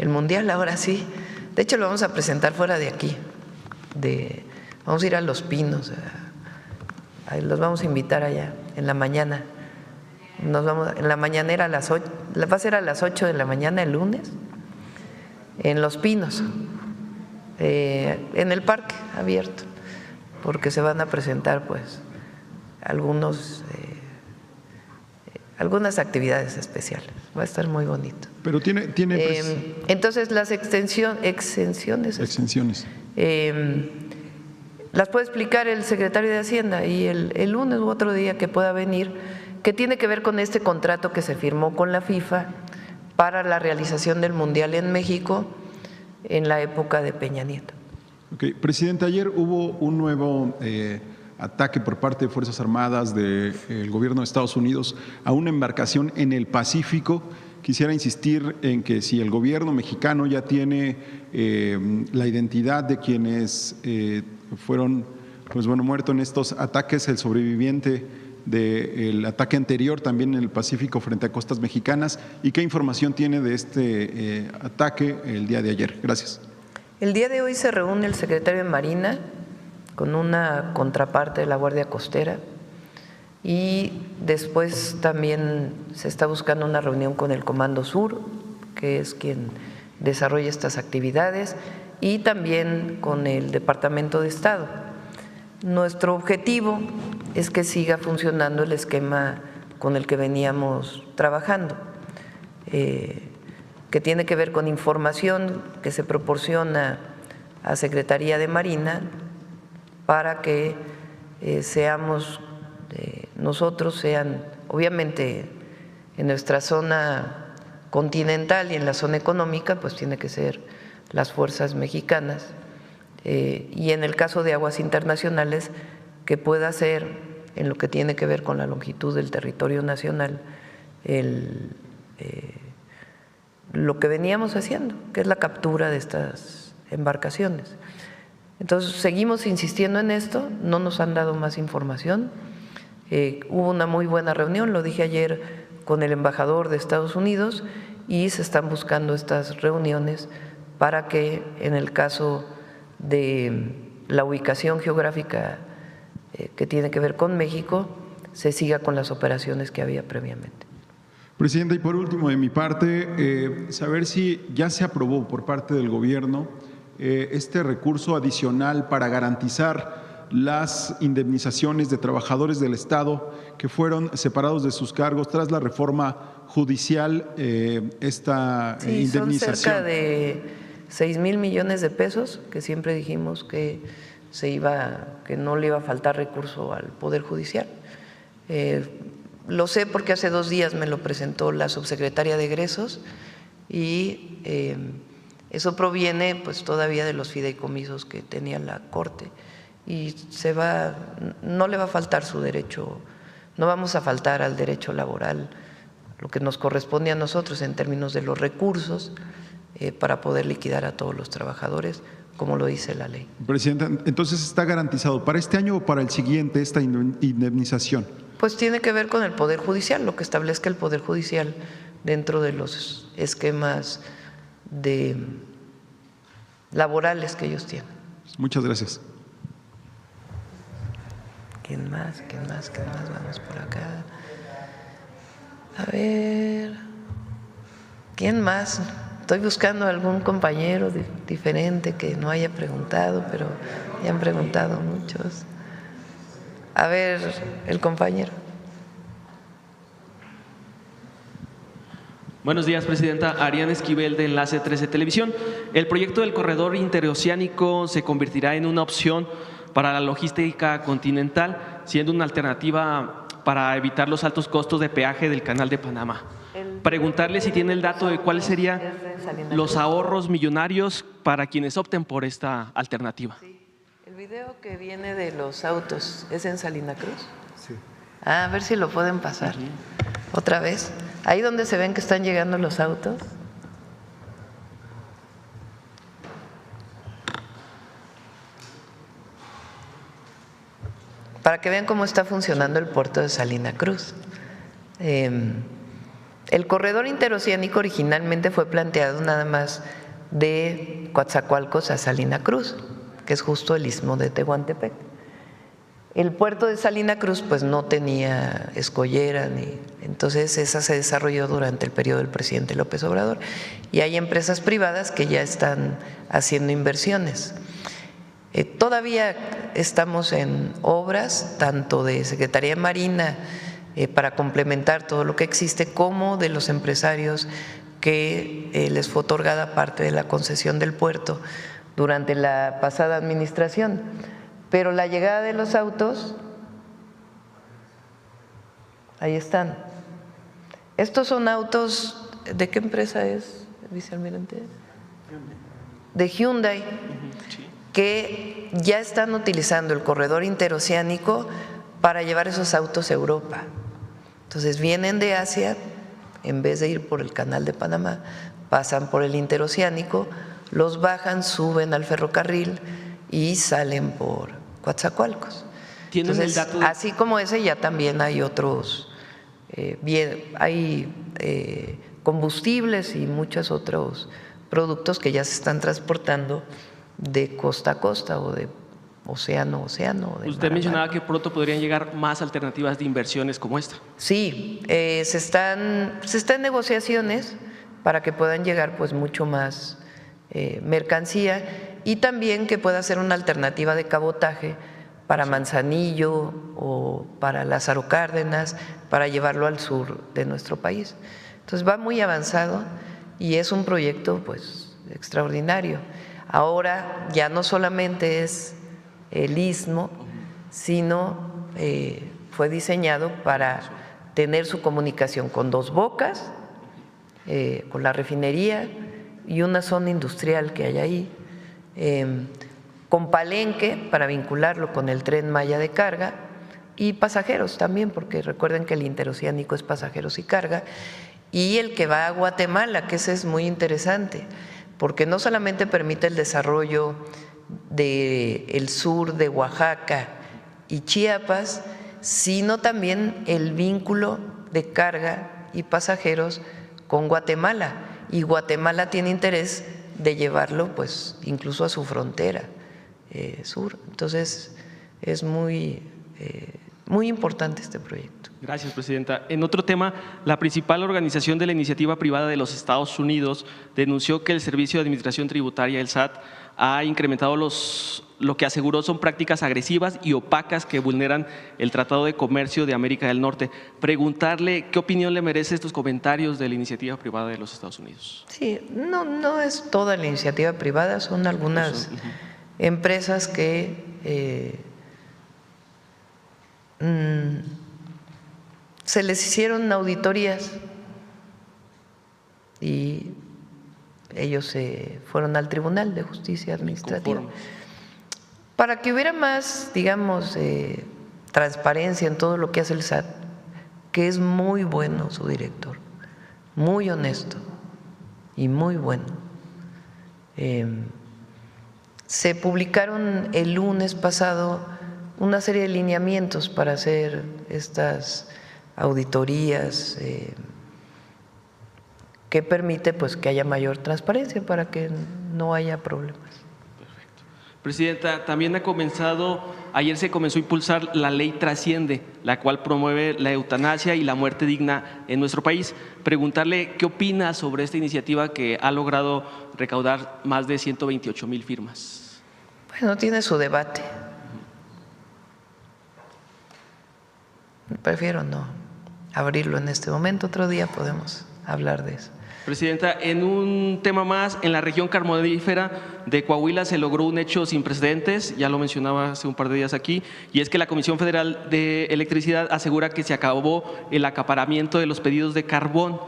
Speaker 1: Mundial, ahora sí. De hecho, lo vamos a presentar fuera de aquí. Vamos a ir a Los Pinos. Los vamos a invitar allá en la mañana. En la mañanera va a ser a las 8 de la mañana el lunes, en Los Pinos, en el parque abierto, porque se van a presentar pues algunas actividades especiales. Va a estar muy bonito.
Speaker 6: Pero tiene
Speaker 1: entonces las exenciones. Las puede explicar el secretario de Hacienda y el lunes u otro día que pueda venir, que tiene que ver con este contrato que se firmó con la FIFA para la realización del Mundial en México en la época de Peña Nieto.
Speaker 6: Okay. Presidente, ayer hubo un nuevo ataque por parte de Fuerzas Armadas del gobierno de Estados Unidos a una embarcación en el Pacífico. Quisiera insistir en que si el gobierno mexicano ya tiene la identidad de quienes fueron muertos en estos ataques, el sobreviviente del ataque anterior también en el Pacífico frente a costas mexicanas, y qué información tiene de este ataque el día de ayer. Gracias.
Speaker 1: El día de hoy se reúne el secretario de Marina con una contraparte de la Guardia Costera y después también se está buscando una reunión con el Comando Sur, que es quien desarrolla estas actividades, y también con el Departamento de Estado. Nuestro objetivo es que siga funcionando el esquema con el que veníamos trabajando, que tiene que ver con información que se proporciona a Secretaría de Marina para que nosotros obviamente en nuestra zona continental y en la zona económica, pues tiene que ser las fuerzas mexicanas, y en el caso de aguas internacionales, que pueda ser en lo que tiene que ver con la longitud del territorio nacional, lo que veníamos haciendo, que es la captura de estas embarcaciones. Entonces, seguimos insistiendo en esto, no nos han dado más información. Hubo una muy buena reunión, lo dije ayer, con el embajador de Estados Unidos, y se están buscando estas reuniones para que en el caso de la ubicación geográfica que tiene que ver con México, se siga con las operaciones que había previamente.
Speaker 6: Presidenta, y por último de mi parte, saber si ya se aprobó por parte del gobierno este recurso adicional para garantizar las indemnizaciones de trabajadores del Estado que fueron separados de sus cargos tras la reforma judicial, esta indemnización.
Speaker 1: Son cerca de 6,000 millones de pesos, que siempre dijimos que no le iba a faltar recurso al Poder Judicial. Lo sé porque hace 2 días me lo presentó la subsecretaria de Egresos y eso proviene pues todavía de los fideicomisos que tenía la Corte y no le va a faltar su derecho, no vamos a faltar al derecho laboral, lo que nos corresponde a nosotros en términos de los recursos para poder liquidar a todos los trabajadores, como lo dice la ley.
Speaker 6: Presidenta, entonces ¿está garantizado para este año o para el siguiente esta indemnización?
Speaker 1: Pues tiene que ver con el Poder Judicial, lo que establezca el Poder Judicial dentro de los esquemas laborales que ellos tienen.
Speaker 6: Muchas gracias.
Speaker 1: ¿Quién más? Vamos por acá. A ver, ¿quién más? Estoy buscando algún compañero diferente que no haya preguntado, pero ya han preguntado muchos. A ver, el compañero.
Speaker 7: Buenos días, Presidenta. Arián Esquivel, de Enlace 13 Televisión. El proyecto del corredor interoceánico se convertirá en una opción para la logística continental, siendo una alternativa para evitar los altos costos de peaje del Canal de Panamá. Preguntarle si tiene el dato de cuáles serían los ahorros millonarios para quienes opten por esta alternativa.
Speaker 1: Sí. El video que viene de los autos, ¿es en Salina Cruz?
Speaker 2: Sí.
Speaker 1: A ver si lo pueden pasar otra vez. Ahí donde se ven que están llegando los autos. Para que vean cómo está funcionando el puerto de Salina Cruz. El corredor interoceánico originalmente fue planteado nada más de Coatzacoalcos a Salina Cruz, que es justo el istmo de Tehuantepec. El puerto de Salina Cruz pues no tenía escollera, entonces esa se desarrolló durante el periodo del presidente López Obrador y hay empresas privadas que ya están haciendo inversiones. Todavía estamos en obras tanto de Secretaría de Marina para complementar todo lo que existe, como de los empresarios que les fue otorgada parte de la concesión del puerto durante la pasada administración. Pero la llegada de los autos, ahí están. Estos son autos, ¿de qué empresa es, vicealmirante? De Hyundai, que ya están utilizando el corredor interoceánico para llevar esos autos a Europa. Entonces vienen de Asia, en vez de ir por el Canal de Panamá, pasan por el interoceánico, los bajan, suben al ferrocarril y salen por Coatzacoalcos.
Speaker 7: ¿Tienen el dato de...
Speaker 1: Así como ese, ya también hay otros, hay combustibles y muchos otros productos que ya se están transportando de costa a costa o de océano a océano.
Speaker 7: Usted mencionaba que pronto podrían llegar más alternativas de inversiones como esta.
Speaker 1: Sí, se está en negociaciones para que puedan llegar pues mucho más mercancía y también que pueda ser una alternativa de cabotaje para Manzanillo o para Lázaro Cárdenas, para llevarlo al sur de nuestro país. Entonces va muy avanzado y es un proyecto pues extraordinario. Ahora ya no solamente es el istmo, sino fue diseñado para tener su comunicación con Dos Bocas, con la refinería y una zona industrial que hay ahí, con Palenque para vincularlo con el Tren Maya de carga y pasajeros también, porque recuerden que el interoceánico es pasajeros y carga, y el que va a Guatemala, que ese es muy interesante, porque no solamente permite el desarrollo del sur de Oaxaca y Chiapas, sino también el vínculo de carga y pasajeros con Guatemala, y Guatemala tiene interés de llevarlo pues incluso a su frontera sur. Entonces es muy importante este proyecto.
Speaker 7: Gracias, Presidenta. En otro tema, la principal organización de la iniciativa privada de los Estados Unidos denunció que el Servicio de Administración Tributaria, el SAT, ha incrementado lo que aseguró son prácticas agresivas y opacas que vulneran el Tratado de Comercio de América del Norte. Preguntarle qué opinión le merece estos comentarios de la iniciativa privada de los Estados Unidos.
Speaker 1: Sí, no es toda la iniciativa privada, son algunas empresas que se les hicieron auditorías y ellos se fueron al Tribunal de Justicia Administrativa. Para que hubiera más, digamos, transparencia en todo lo que hace el SAT, que es muy bueno su director, muy honesto y muy bueno. Se publicaron el lunes pasado una serie de lineamientos para hacer estas auditorías que permite pues que haya mayor transparencia para que no haya problemas.
Speaker 7: Presidenta, también ayer se comenzó a impulsar la ley Trasciende, la cual promueve la eutanasia y la muerte digna en nuestro país. Preguntarle qué opina sobre esta iniciativa que ha logrado recaudar más de 128,000 firmas.
Speaker 1: Bueno, tiene su debate. Prefiero no abrirlo en este momento, otro día podemos hablar de eso.
Speaker 7: Presidenta, en un tema más, en la región carbonífera de Coahuila se logró un hecho sin precedentes, ya lo mencionaba hace un par de días aquí, y es que la Comisión Federal de Electricidad asegura que se acabó el acaparamiento de los pedidos de carbón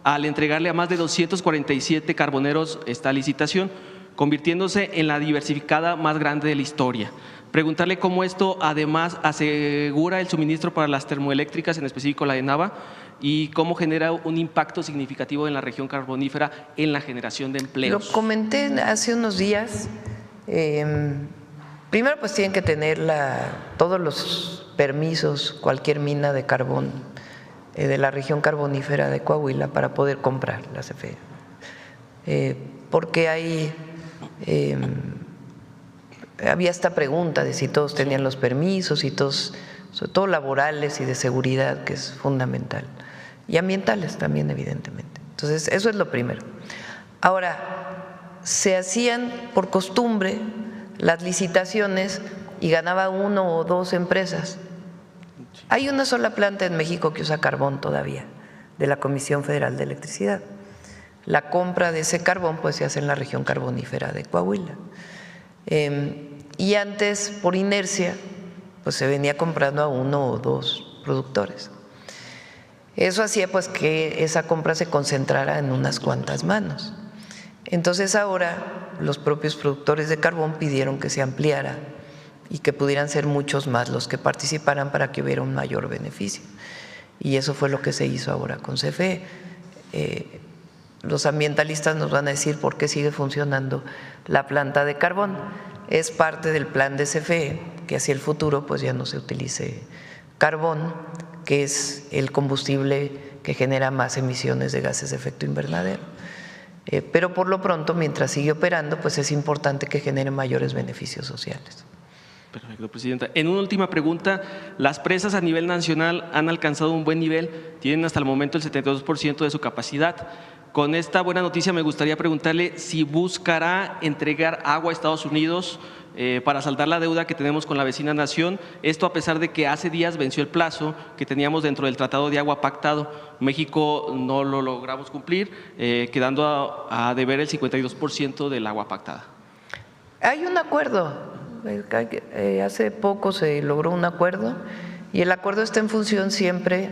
Speaker 7: al entregarle a más de 247 carboneros esta licitación, convirtiéndose en la diversificada más grande de la historia. Preguntarle cómo esto además asegura el suministro para las termoeléctricas, en específico la de Nava, y cómo genera un impacto significativo en la región carbonífera en la generación de empleos.
Speaker 1: Lo comenté hace unos días. Primero, pues tienen que tener todos los permisos, cualquier mina de carbón de la región carbonífera de Coahuila para poder comprar la CFE. Porque había esta pregunta de si todos tenían los permisos y todos, sobre todo laborales y de seguridad, que es fundamental, y ambientales también, evidentemente. Entonces, eso es lo primero. Ahora, se hacían por costumbre las licitaciones y ganaba 1 o 2 empresas. Hay una sola planta en México que usa carbón todavía, de la Comisión Federal de Electricidad. La compra de ese carbón pues se hace en la región carbonífera de Coahuila. Y antes, por inercia, pues se venía comprando a 1 o 2 productores. Eso hacía pues que esa compra se concentrara en unas cuantas manos. Entonces ahora los propios productores de carbón pidieron que se ampliara y que pudieran ser muchos más los que participaran para que hubiera un mayor beneficio. Y eso fue lo que se hizo ahora con CFE. Los ambientalistas nos van a decir por qué sigue funcionando la planta de carbón. Es parte del plan de CFE que hacia el futuro pues ya no se utilice carbón, que es el combustible que genera más emisiones de gases de efecto invernadero. Pero por lo pronto, mientras sigue operando, pues es importante que genere mayores beneficios sociales.
Speaker 7: Perfecto, Presidenta. En una última pregunta, las presas a nivel nacional han alcanzado un buen nivel, tienen hasta el momento el 72% de su capacidad. Con esta buena noticia me gustaría preguntarle si buscará entregar agua a Estados Unidos para saldar la deuda que tenemos con la vecina nación, esto a pesar de que hace días venció el plazo que teníamos dentro del Tratado de Agua pactado. México no lo logramos cumplir, quedando a deber el 52% del agua pactada.
Speaker 1: Hay un acuerdo, hace poco se logró un acuerdo y el acuerdo está en función siempre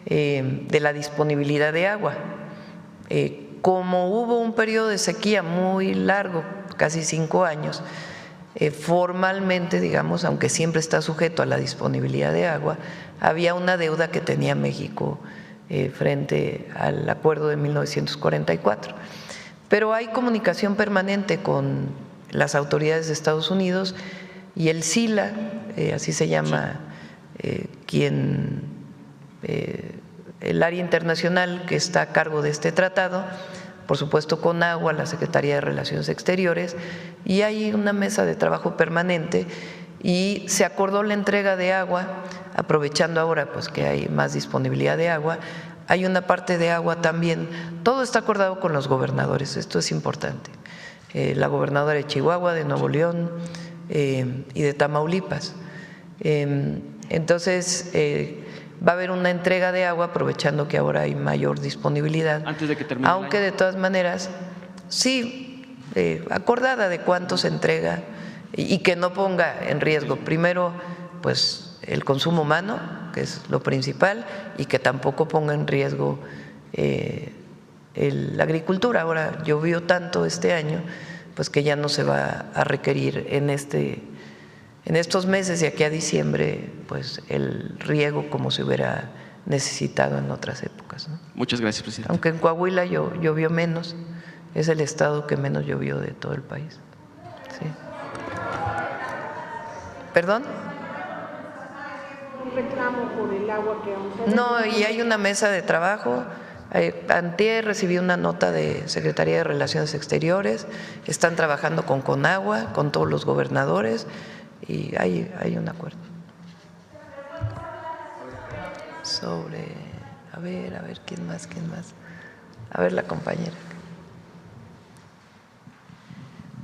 Speaker 1: de la disponibilidad de agua. Como hubo un periodo de sequía muy largo, casi 5 años, formalmente, digamos, aunque siempre está sujeto a la disponibilidad de agua, había una deuda que tenía México frente al acuerdo de 1944. Pero hay comunicación permanente con las autoridades de Estados Unidos y el SILA, así se llama, el área internacional que está a cargo de este tratado, por supuesto con agua, la Secretaría de Relaciones Exteriores, y hay una mesa de trabajo permanente y se acordó la entrega de agua, aprovechando ahora pues que hay más disponibilidad de agua. Hay una parte de agua también, todo está acordado con los gobernadores, esto es importante, la gobernadora de Chihuahua, de Nuevo León y de Tamaulipas. Entonces, va a haber una entrega de agua aprovechando que ahora hay mayor disponibilidad.
Speaker 7: Antes de que termine
Speaker 1: aunque
Speaker 7: el año.
Speaker 1: De todas maneras, sí, acordada de cuánto se entrega y que no ponga en riesgo, primero, pues el consumo humano, que es lo principal, y que tampoco ponga en riesgo la agricultura. Ahora llovió tanto este año, pues que ya no se va a requerir en este en estos meses de aquí a diciembre, pues el riego como se hubiera necesitado en otras épocas, ¿no?
Speaker 7: Muchas gracias, presidente.
Speaker 1: Aunque en Coahuila llovió menos, es el estado que menos llovió de todo el país. Sí. ¿Perdón?
Speaker 8: Un reclamo por el agua que vamos a...
Speaker 1: No, y hay una mesa de trabajo. Antier recibí una nota de Secretaría de Relaciones Exteriores, están trabajando con Conagua, con todos los gobernadores y hay un acuerdo. Sobre, a ver, ¿quién más? A ver, la compañera.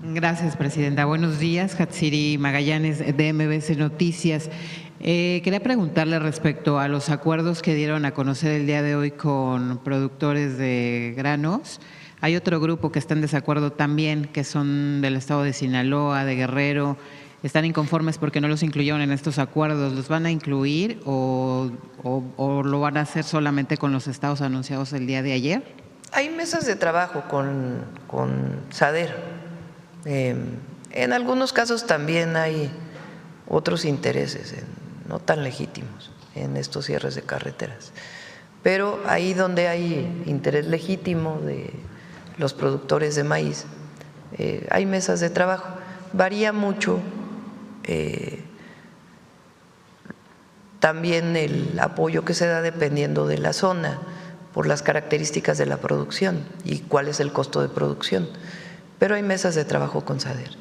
Speaker 9: Gracias, presidenta. Buenos días, Hatsiri Magallanes, de MBC Noticias. Quería preguntarle respecto a los acuerdos que dieron a conocer el día de hoy con productores de granos. Hay otro grupo que está en desacuerdo también, que son del estado de Sinaloa, de Guerrero. Están inconformes porque no los incluyeron en estos acuerdos. ¿Los van a incluir o lo van a hacer solamente con los estados anunciados el día de ayer?
Speaker 1: Hay mesas de trabajo con SADER. En algunos casos también hay otros intereses no tan legítimos en estos cierres de carreteras. Pero ahí donde hay interés legítimo de los productores de maíz, hay mesas de trabajo. Varía mucho también el apoyo que se da dependiendo de la zona, por las características de la producción y cuál es el costo de producción. Pero hay mesas de trabajo con SADER.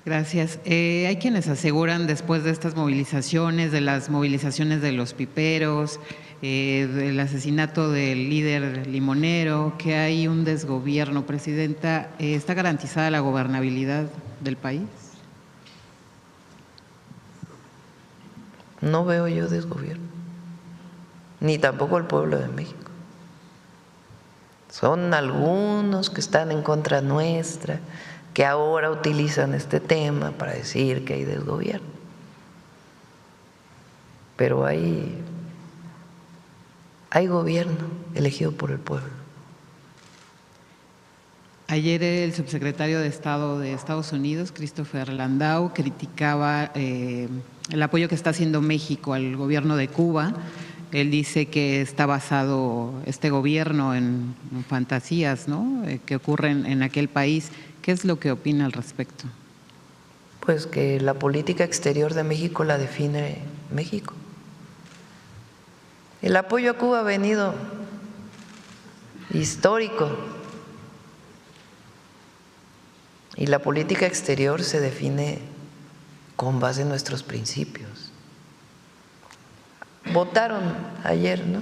Speaker 9: Gracias. Hay quienes aseguran, después de estas movilizaciones, de las movilizaciones de los piperos, del asesinato del líder limonero, que hay un desgobierno. Presidenta, ¿está garantizada la gobernabilidad del país?
Speaker 1: No veo yo desgobierno, ni tampoco el pueblo de México. Son algunos que están en contra nuestra, que ahora utilizan este tema para decir que hay desgobierno. Pero hay gobierno elegido por el pueblo.
Speaker 9: Ayer el subsecretario de Estado de Estados Unidos, Christopher Landau, criticaba el apoyo que está haciendo México al gobierno de Cuba. Él dice que está basado este gobierno en fantasías, ¿no?, que ocurren en aquel país. ¿Qué es lo que opina al respecto?
Speaker 1: Pues que la política exterior de México la define México. El apoyo a Cuba ha venido histórico y la política exterior se define con base en nuestros principios. Votaron ayer, ¿no?,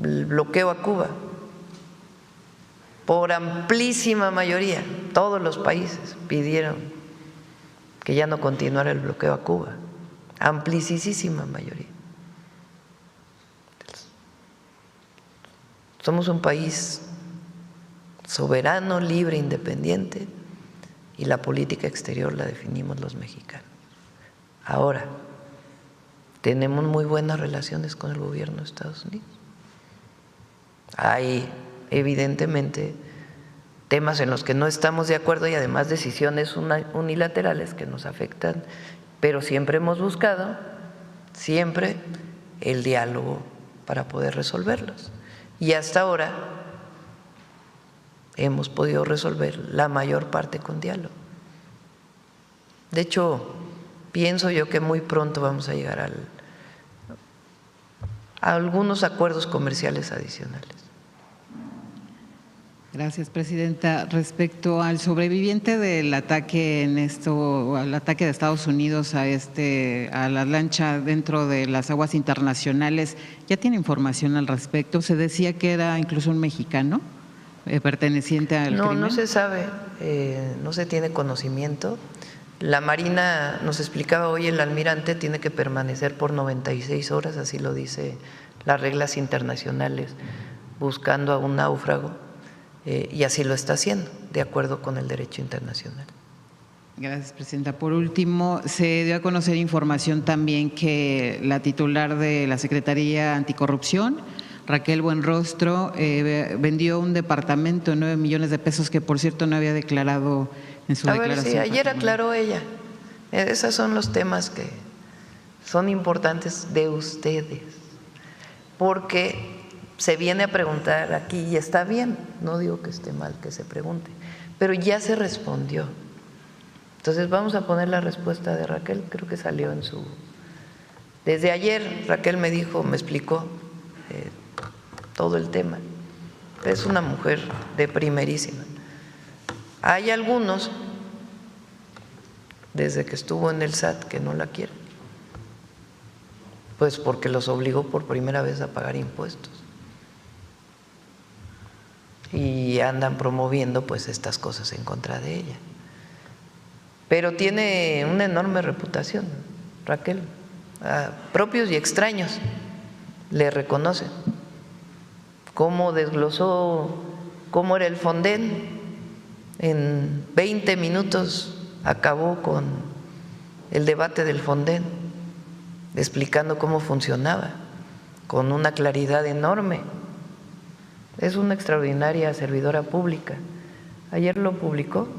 Speaker 1: el bloqueo a Cuba. Por amplísima mayoría, todos los países pidieron que ya no continuara el bloqueo a Cuba, amplísima mayoría. Somos un país soberano, libre, independiente, y la política exterior la definimos los mexicanos. Ahora, tenemos muy buenas relaciones con el gobierno de Estados Unidos. Hay evidentemente temas en los que no estamos de acuerdo y además decisiones unilaterales que nos afectan, pero siempre hemos buscado, siempre, el diálogo para poder resolverlos. Y hasta ahora hemos podido resolver la mayor parte con diálogo. De hecho, pienso yo que muy pronto vamos a llegar a algunos acuerdos comerciales adicionales.
Speaker 9: Gracias, presidenta. Respecto al sobreviviente del ataque al ataque de Estados Unidos a la lancha dentro de las aguas internacionales, ¿ya tiene información al respecto? Se decía que era incluso un mexicano perteneciente al crimen.
Speaker 1: No se sabe, no se tiene conocimiento. La Marina, nos explicaba hoy el almirante, tiene que permanecer por 96 horas, así lo dice las reglas internacionales, buscando a un náufrago. Y así lo está haciendo, de acuerdo con el derecho internacional.
Speaker 9: Gracias, presidenta. Por último, se dio a conocer información también que la titular de la Secretaría Anticorrupción, Raquel Buenrostro, vendió un departamento de 9 millones de pesos que, por cierto, no había declarado en su declaración.
Speaker 1: A ver, sí, ayer aclaró ella Esos son los temas que son importantes de ustedes, porque se viene a preguntar aquí y está bien, no digo que esté mal que se pregunte, pero ya se respondió. Entonces vamos a poner la respuesta de Raquel, creo que salió en su… Desde ayer Raquel me dijo, me explicó todo el tema. Es una mujer de primerísima. Hay algunos, desde que estuvo en el SAT, que no la quieren, pues porque los obligó por primera vez a pagar impuestos. Y andan promoviendo pues estas cosas en contra de ella. Pero tiene una enorme reputación, Raquel. A propios y extraños le reconocen. Cómo desglosó cómo era el Fonden, en 20 minutos acabó con el debate del Fonden, explicando cómo funcionaba, con una claridad enorme. Es una extraordinaria servidora pública. Ayer lo publicó.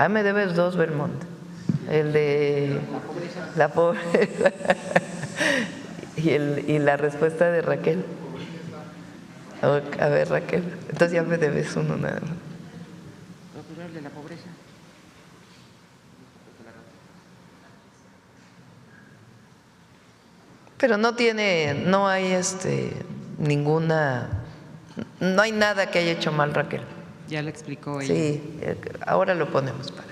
Speaker 1: Me debes 2, Belmont. El de la pobreza y la respuesta de Raquel. A ver, Raquel, entonces ya me debes uno nada más.
Speaker 3: El de la pobreza.
Speaker 1: Pero no hay ninguna, no hay nada que haya hecho mal Raquel.
Speaker 9: Ya lo explicó ella.
Speaker 1: Sí, ahora lo ponemos para.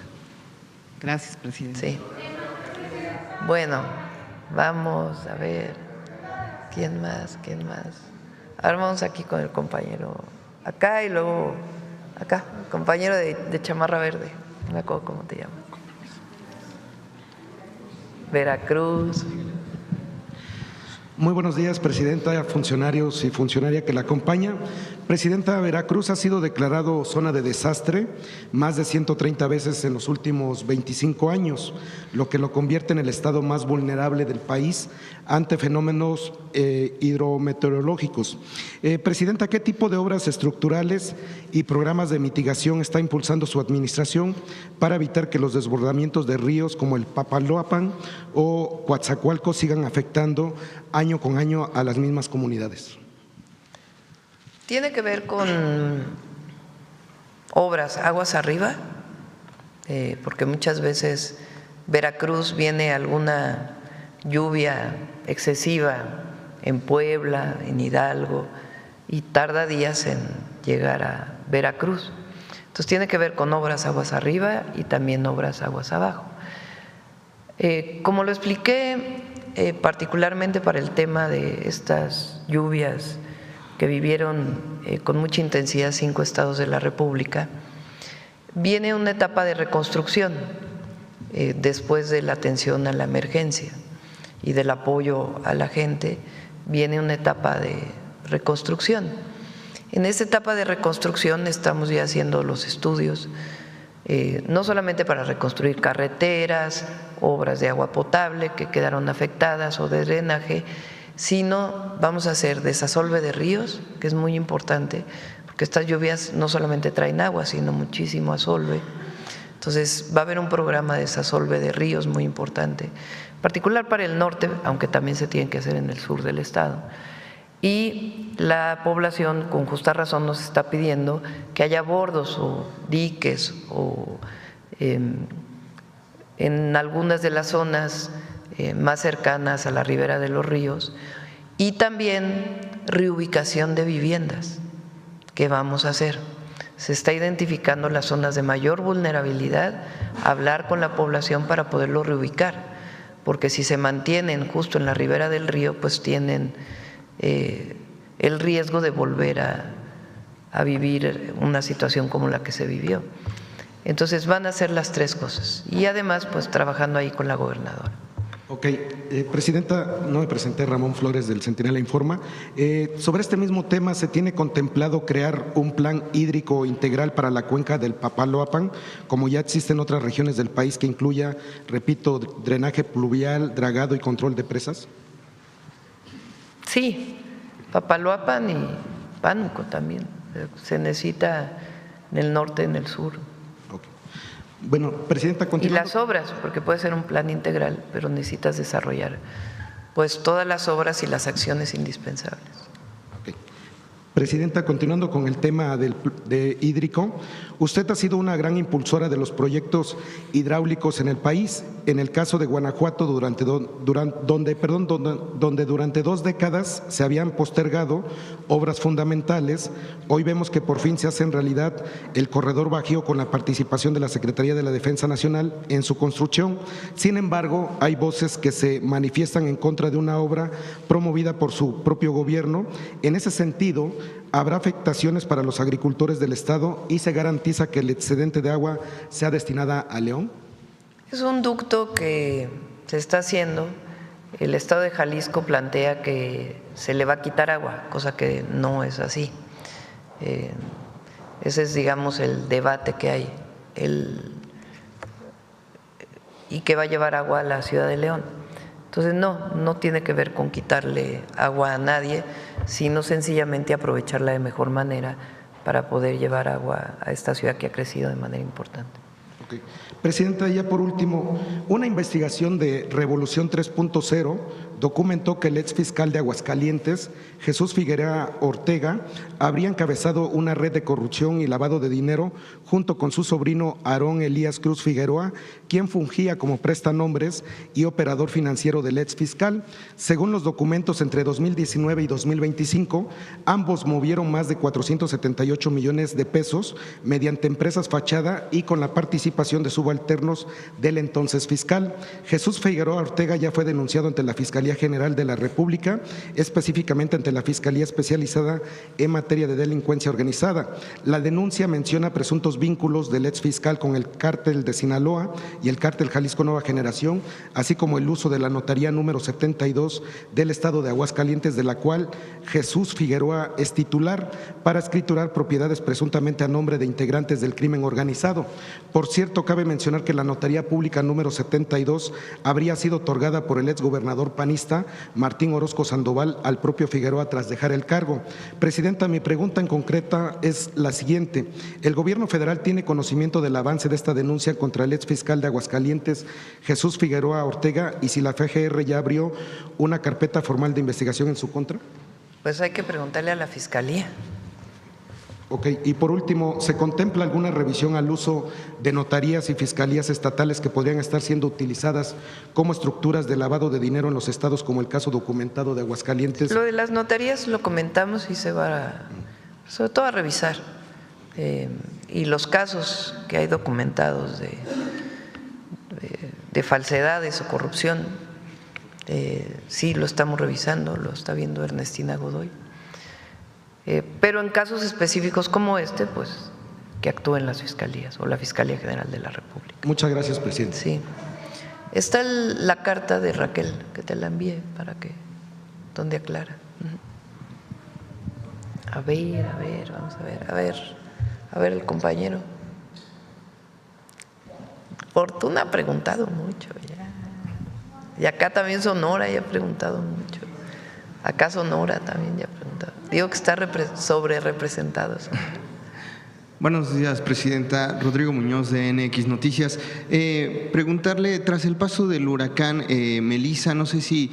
Speaker 9: Gracias, presidente.
Speaker 1: Sí. Bueno, vamos a ver. ¿Quién más? Ahora vamos aquí con el compañero acá y luego acá, el compañero de chamarra verde. No me acuerdo cómo te llamas. Veracruz.
Speaker 10: Muy buenos días, presidenta, funcionarios y funcionaria que la acompaña. Presidenta, Veracruz ha sido declarado zona de desastre más de 130 veces en los últimos 25 años, lo que lo convierte en el estado más vulnerable del país ante fenómenos hidrometeorológicos. Presidenta, ¿qué tipo de obras estructurales y programas de mitigación está impulsando su administración para evitar que los desbordamientos de ríos como el Papaloapan o Coatzacoalcos sigan afectando año con año a las mismas comunidades?
Speaker 1: Tiene que ver con obras aguas arriba, porque muchas veces Veracruz viene alguna lluvia excesiva en Puebla, en Hidalgo, y tarda días en llegar a Veracruz. Entonces tiene que ver con obras aguas arriba y también obras aguas abajo. Como lo expliqué, particularmente para el tema de estas lluvias que vivieron con mucha intensidad 5 estados de la República, viene una etapa de reconstrucción después de la atención a la emergencia y del apoyo a la gente, viene una etapa de reconstrucción. En esta etapa de reconstrucción estamos ya haciendo los estudios, no solamente para reconstruir carreteras, obras de agua potable que quedaron afectadas o de drenaje, sino vamos a hacer desasolve de ríos, que es muy importante, porque estas lluvias no solamente traen agua, sino muchísimo asolve. Entonces va a haber un programa de desasolve de ríos muy importante, particular para el norte, aunque también se tiene que hacer en el sur del estado. Y la población, con justa razón, nos está pidiendo que haya bordos o diques o en algunas de las zonas más cercanas a la ribera de los ríos, y también reubicación de viviendas que vamos a hacer. Se está identificando las zonas de mayor vulnerabilidad, hablar con la población para poderlo reubicar, porque si se mantienen justo en la ribera del río, pues tienen el riesgo de volver a vivir una situación como la que se vivió. Entonces van a hacer las 3 cosas y además pues trabajando ahí con la gobernadora.
Speaker 10: Ok, presidenta, no me presenté, Ramón Flores del Centinela Informa. Sobre este mismo tema, ¿se tiene contemplado crear un plan hídrico integral para la cuenca del Papaloapan, como ya existe en otras regiones del país, que incluya, repito, drenaje pluvial, dragado y control de presas?
Speaker 1: Sí, Papaloapan y Pánuco también. Se necesita en el norte, en el sur.
Speaker 10: Okay. Bueno, Presidenta,
Speaker 1: Y
Speaker 10: continuando.
Speaker 1: las obras, porque puede ser un plan integral, pero necesitas desarrollar pues todas las obras y las acciones indispensables.
Speaker 10: Ok. Presidenta, continuando con el tema de hídrico, usted ha sido una gran impulsora de los proyectos hidráulicos en el país. En el caso de Guanajuato, donde durante 2 décadas se habían postergado obras fundamentales, hoy vemos que por fin se hace en realidad el corredor bajío con la participación de la Secretaría de la Defensa Nacional en su construcción. Sin embargo, hay voces que se manifiestan en contra de una obra promovida por su propio gobierno. En ese sentido, ¿habrá afectaciones para los agricultores del Estado y se garantiza que el excedente de agua sea destinada a León?
Speaker 1: Es un ducto que se está haciendo. El Estado de Jalisco plantea que se le va a quitar agua, cosa que no es así. Ese es, digamos, el debate que hay. Y que va a llevar agua a la ciudad de León. Entonces, no tiene que ver con quitarle agua a nadie, sino sencillamente aprovecharla de mejor manera para poder llevar agua a esta ciudad que ha crecido de manera importante.
Speaker 10: Okay. Presidenta, ya por último, una investigación de Revolución 3.0 documentó que el exfiscal de Aguascalientes, Jesús Figueroa Ortega, habría encabezado una red de corrupción y lavado de dinero junto con su sobrino Aarón Elías Cruz Figueroa, quien fungía como prestanombres y operador financiero del exfiscal. Según los documentos, entre 2019 y 2025, ambos movieron más de 478 millones de pesos mediante empresas fachada y con la participación de subalternos del entonces fiscal. Jesús Figueroa Ortega ya fue denunciado ante la Fiscalía General de la República, específicamente ante la Fiscalía Especializada en Materia de Delincuencia Organizada. La denuncia menciona presuntos vínculos del exfiscal con el cártel de Sinaloa y el cártel Jalisco Nueva Generación, así como el uso de la notaría número 72 del estado de Aguascalientes, de la cual Jesús Figueroa es titular, para escriturar propiedades presuntamente a nombre de integrantes del crimen organizado. Por cierto, cabe mencionar que la notaría pública número 72 habría sido otorgada por el exgobernador panista Martín Orozco Sandoval al propio Figueroa tras dejar el cargo. Presidenta, mi pregunta en concreta es la siguiente. ¿El gobierno federal tiene conocimiento del avance de esta denuncia contra el exfiscal de Aguascalientes, Jesús Figueroa Ortega, y si la FGR ya abrió una carpeta formal de investigación en su contra?
Speaker 1: Pues hay que preguntarle a la Fiscalía.
Speaker 10: Ok, y por último, ¿se contempla alguna revisión al uso de notarías y fiscalías estatales que podrían estar siendo utilizadas como estructuras de lavado de dinero en los estados, como el caso documentado de Aguascalientes?
Speaker 1: Lo de las notarías lo comentamos y se va sobre todo a revisar. Y los casos que hay documentados de falsedades o corrupción, sí lo estamos revisando, lo está viendo Ernestina Godoy. Pero en casos específicos como este, pues que actúen las fiscalías o la Fiscalía General de la República.
Speaker 10: Muchas gracias, presidente.
Speaker 1: Sí. Está la carta de Raquel, que te la envíe para que, donde aclara. A ver, vamos a ver el compañero. Fortuna ha preguntado mucho ya. Y acá también Sonora ya ha preguntado mucho. Acá Sonora también ya ha preguntado. Digo que está sobre representado.
Speaker 11: Buenos días, Presidenta. Rodrigo Muñoz, de NX Noticias. Preguntarle, tras el paso del huracán Melissa, no sé si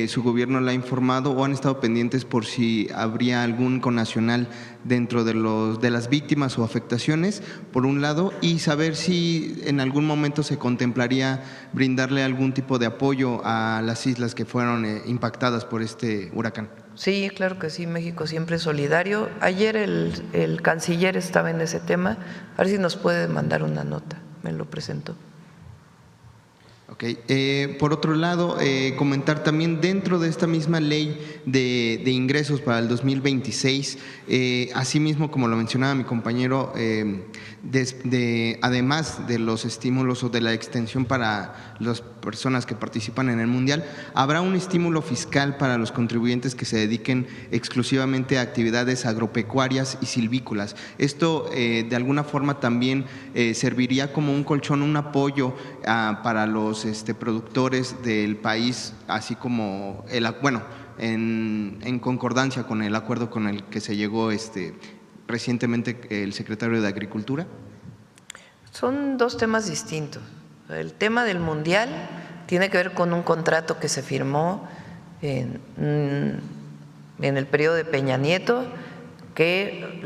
Speaker 11: su gobierno la ha informado o han estado pendientes por si habría algún connacional dentro de las víctimas o afectaciones, por un lado, y saber si en algún momento se contemplaría brindarle algún tipo de apoyo a las islas que fueron impactadas por este huracán.
Speaker 1: Sí, claro que sí, México siempre es solidario. Ayer el canciller estaba en ese tema, a ver si nos puede mandar una nota, me lo presentó.
Speaker 11: Ok. Por otro lado, comentar también dentro de esta misma ley de ingresos para el 2026, asimismo, como lo mencionaba mi compañero, además de los estímulos o de la extensión para las personas que participan en el Mundial, habrá un estímulo fiscal para los contribuyentes que se dediquen exclusivamente a actividades agropecuarias y silvícolas. Esto de alguna forma también serviría como un colchón, un apoyo para los productores del país, así como en concordancia con el acuerdo con el que se llegó recientemente el secretario de Agricultura.
Speaker 1: Son dos temas distintos. El tema del mundial tiene que ver con un contrato que se firmó en el periodo de Peña Nieto, que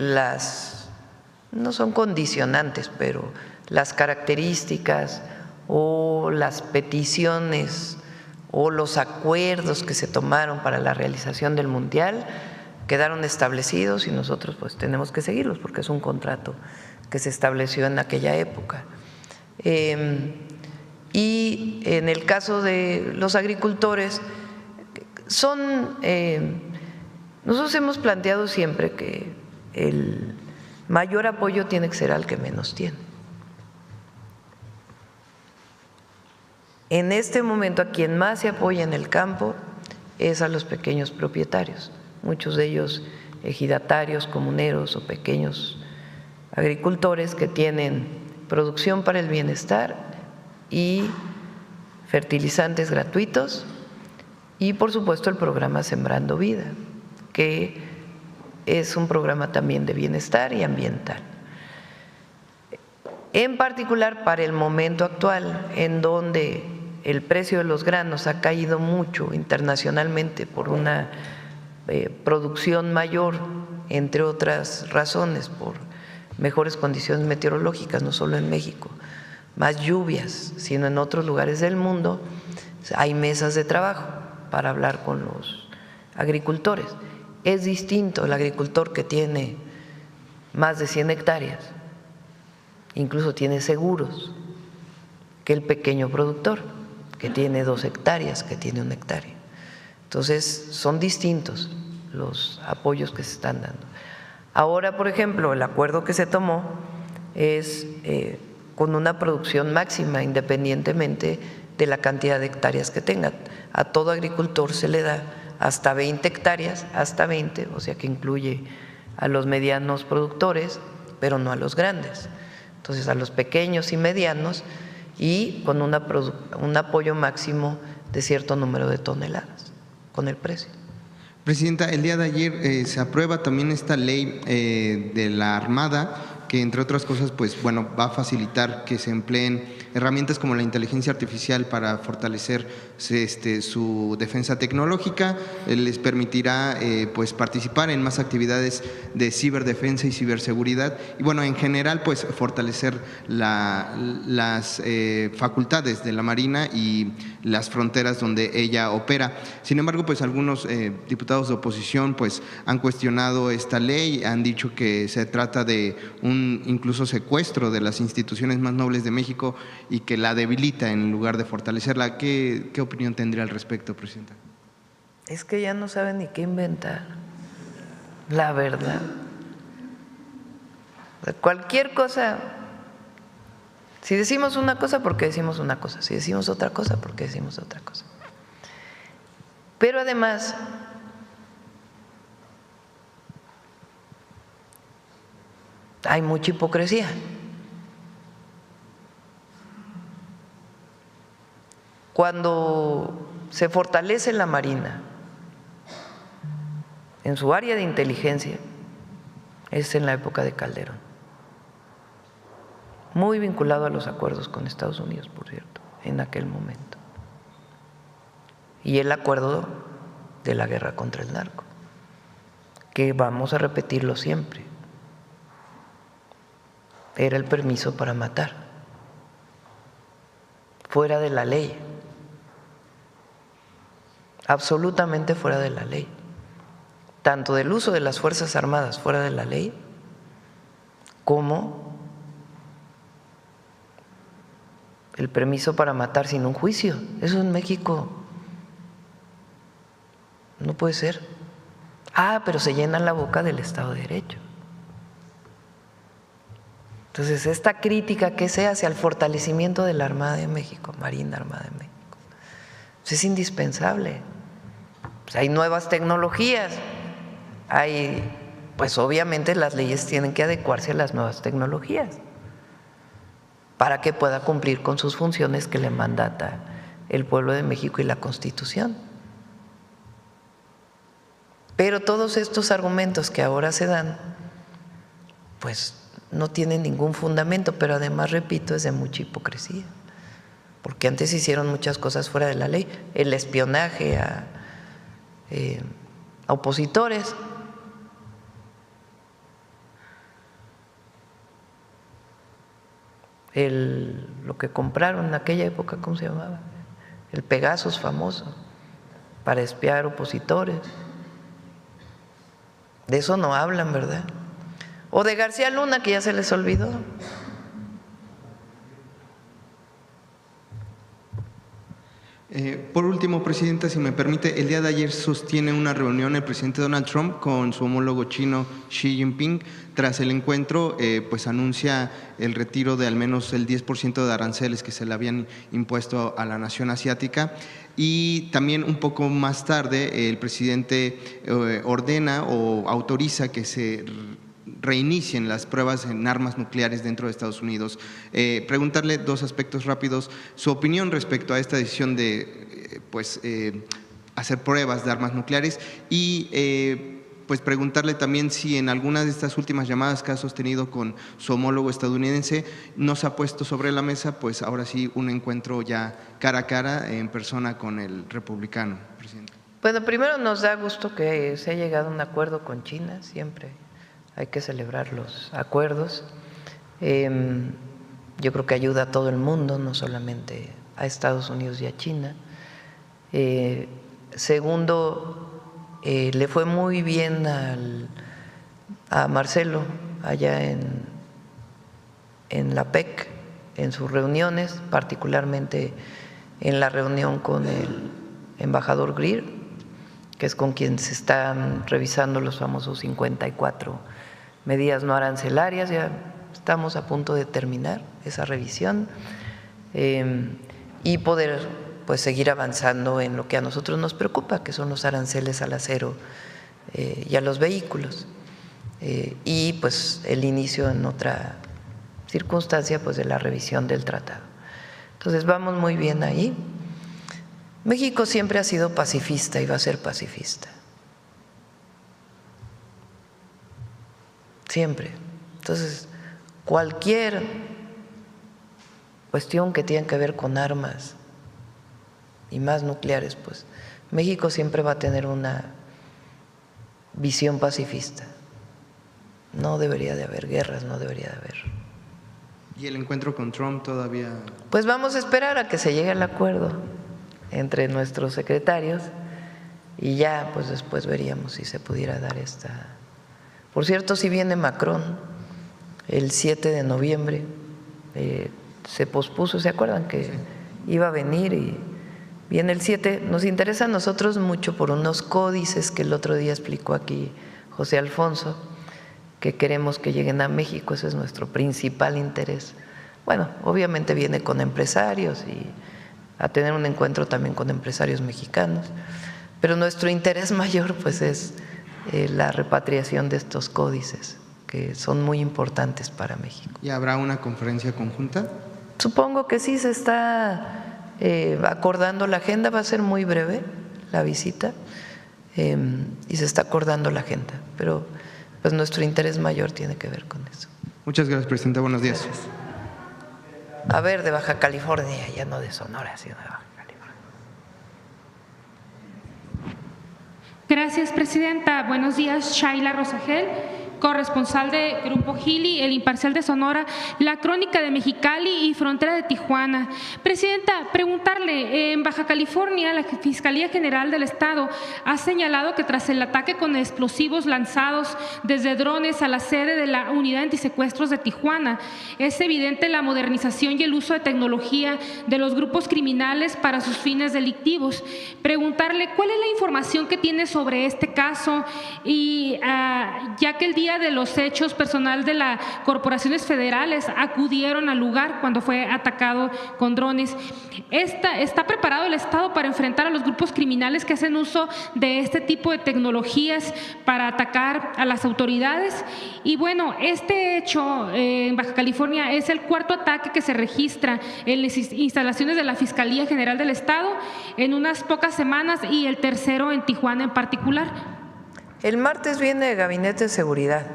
Speaker 1: no son condicionantes, pero las características o las peticiones o los acuerdos que se tomaron para la realización del mundial quedaron establecidos y nosotros pues tenemos que seguirlos porque es un contrato que se estableció en aquella época. Y en el caso de los agricultores, nosotros hemos planteado siempre que el mayor apoyo tiene que ser al que menos tiene. En este momento a quien más se apoya en el campo es a los pequeños propietarios, muchos de ellos ejidatarios, comuneros o pequeños agricultores que tienen producción para el bienestar y fertilizantes gratuitos y por supuesto el programa Sembrando Vida, que es un programa también de bienestar y ambiental. En particular para el momento actual, en donde el precio de los granos ha caído mucho internacionalmente por una producción mayor, entre otras razones, por mejores condiciones meteorológicas, no solo en México, más lluvias, sino en otros lugares del mundo, hay mesas de trabajo para hablar con los agricultores. Es distinto el agricultor que tiene más de 100 hectáreas, incluso tiene seguros, que el pequeño productor que tiene 2 hectáreas, que tiene 1 hectárea. Entonces, son distintos los apoyos que se están dando. Ahora, por ejemplo, el acuerdo que se tomó es con una producción máxima, independientemente de la cantidad de hectáreas que tenga. A todo agricultor se le da hasta 20 hectáreas, hasta 20, o sea que incluye a los medianos productores, pero no a los grandes. Entonces, a los pequeños y medianos y con un apoyo máximo de cierto número de toneladas con el precio.
Speaker 11: Presidenta, el día de ayer se aprueba también esta ley de la Armada, que entre otras cosas, pues bueno, va a facilitar que se empleen herramientas como la inteligencia artificial para fortalecer su defensa tecnológica, les permitirá pues participar en más actividades de ciberdefensa y ciberseguridad y bueno, en general pues fortalecer las facultades de la Marina y las fronteras donde ella opera. Sin embargo, pues algunos diputados de oposición pues han cuestionado esta ley, han dicho que se trata de un incluso secuestro de las instituciones más nobles de México y que la debilita en lugar de fortalecerla. ¿Qué opinión tendría al respecto, Presidenta?
Speaker 1: Es que ya no saben ni qué inventar, la verdad. Cualquier cosa, si decimos una cosa, ¿por qué decimos una cosa? Si decimos otra cosa, ¿por qué decimos otra cosa? Pero además, hay mucha hipocresía. Cuando se fortalece la Marina en su área de inteligencia, es en la época de Calderón, muy vinculado a los acuerdos con Estados Unidos, por cierto, en aquel momento, y el acuerdo de la guerra contra el narco, que vamos a repetirlo siempre. Era el permiso para matar, fuera de la ley, absolutamente fuera de la ley, tanto del uso de las Fuerzas Armadas fuera de la ley, como el permiso para matar sin un juicio. Eso en México no puede ser. Pero se llenan la boca del Estado de Derecho. Entonces, esta crítica que se hace al fortalecimiento de la Armada de México, Marina Armada de México, pues es indispensable. Pues hay nuevas tecnologías, pues obviamente las leyes tienen que adecuarse a las nuevas tecnologías para que pueda cumplir con sus funciones que le mandata el pueblo de México y la Constitución. Pero todos estos argumentos que ahora se dan, pues no tiene ningún fundamento, pero además, repito, es de mucha hipocresía, porque antes hicieron muchas cosas fuera de la ley, el espionaje a opositores. Lo que compraron en aquella época, ¿cómo se llamaba? El Pegasus famoso, para espiar opositores. De eso no hablan, ¿verdad? O de García Luna, que ya se les olvidó.
Speaker 11: Por último, Presidenta, si me permite, el día de ayer sostiene una reunión el presidente Donald Trump con su homólogo chino Xi Jinping. Tras el encuentro, pues anuncia el retiro de al menos el 10% de aranceles que se le habían impuesto a la nación asiática. Y también un poco más tarde, el presidente ordena o autoriza que se reinicien las pruebas en armas nucleares dentro de Estados Unidos. Preguntarle dos aspectos rápidos, su opinión respecto a esta decisión de hacer pruebas de armas nucleares y pues preguntarle también si en alguna de estas últimas llamadas que ha sostenido con su homólogo estadounidense no se ha puesto sobre la mesa, pues ahora sí, un encuentro ya cara a cara en persona con el republicano, presidente.
Speaker 1: Bueno, primero nos da gusto que se haya llegado a un acuerdo con China, siempre hay que celebrar los acuerdos. Yo creo que ayuda a todo el mundo, no solamente a Estados Unidos y a China. Segundo, le fue muy bien a Marcelo allá en la PEC, en sus reuniones, particularmente en la reunión con el embajador Greer, que es con quien se están revisando los famosos 54 medidas no arancelarias. Ya estamos a punto de terminar esa revisión y poder pues seguir avanzando en lo que a nosotros nos preocupa, que son los aranceles al acero y a los vehículos, y pues el inicio en otra circunstancia pues de la revisión del tratado. Entonces vamos muy bien ahí. México siempre ha sido pacifista y va a ser pacifista. Siempre. Entonces, cualquier cuestión que tenga que ver con armas y más nucleares, pues México siempre va a tener una visión pacifista. No debería de haber guerras, no debería de haber.
Speaker 11: ¿Y el encuentro con Trump todavía?
Speaker 1: Pues vamos a esperar a que se llegue al acuerdo entre nuestros secretarios y ya pues después veríamos si se pudiera dar esta. Por cierto, si viene Macron el 7 de noviembre, se pospuso, ¿se acuerdan que iba a venir? Y viene el 7, nos interesa a nosotros mucho por unos códices que el otro día explicó aquí José Alfonso, que queremos que lleguen a México, ese es nuestro principal interés. Bueno, obviamente viene con empresarios y a tener un encuentro también con empresarios mexicanos, pero nuestro interés mayor pues es la repatriación de estos códices, que son muy importantes para México.
Speaker 11: ¿Y habrá una conferencia conjunta?
Speaker 1: Supongo que sí, se está acordando la agenda, va a ser muy breve la visita y se está acordando la agenda, pero pues nuestro interés mayor tiene que ver con eso.
Speaker 11: Muchas gracias, Presidenta. Buenos días.
Speaker 1: Gracias. A ver, de Baja California, ya no de Sonora, sino de Baja California.
Speaker 12: Gracias, Presidenta. Buenos días, Shaila Rosagel, corresponsal de Grupo Gili, El Imparcial de Sonora, La Crónica de Mexicali y Frontera de Tijuana. Presidenta, preguntarle, en Baja California, la Fiscalía General del Estado ha señalado que tras el ataque con explosivos lanzados desde drones a la sede de la Unidad Antisecuestros de Tijuana, es evidente la modernización y el uso de tecnología de los grupos criminales para sus fines delictivos. Preguntarle, ¿cuál es la información que tiene sobre este caso? Y ya que el día de los hechos, personal de las corporaciones federales acudieron al lugar cuando fue atacado con drones. ¿Está preparado el Estado para enfrentar a los grupos criminales que hacen uso de este tipo de tecnologías para atacar a las autoridades? Y bueno, este hecho en Baja California es el cuarto ataque que se registra en las instalaciones de la Fiscalía General del Estado en unas pocas semanas y el tercero en Tijuana en particular.
Speaker 1: El martes viene el Gabinete de Seguridad,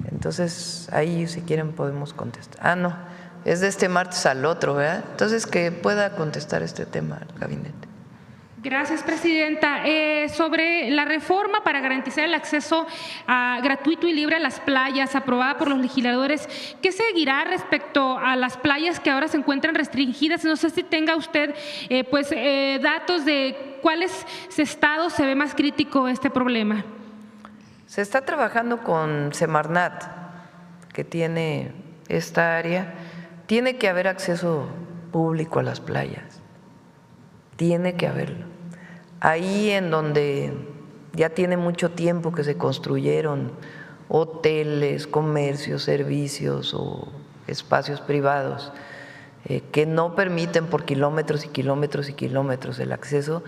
Speaker 1: entonces Entonces, ahí si quieren podemos contestar. Ah, no, es de este martes al otro, ¿verdad? Entonces, que pueda contestar este tema al gabinete.
Speaker 12: Gracias, presidenta. Sobre la reforma para garantizar el acceso gratuito y libre a las playas aprobada por los legisladores, ¿qué seguirá respecto a las playas que ahora se encuentran restringidas? No sé si tenga usted datos de cuáles estados se ve más crítico este problema.
Speaker 1: Se está trabajando con Semarnat, que tiene esta área. Tiene que haber acceso público a las playas. Tiene que haberlo. Ahí en donde ya tiene mucho tiempo que se construyeron hoteles, comercios, servicios o espacios privados que no permiten por kilómetros y kilómetros y kilómetros el acceso,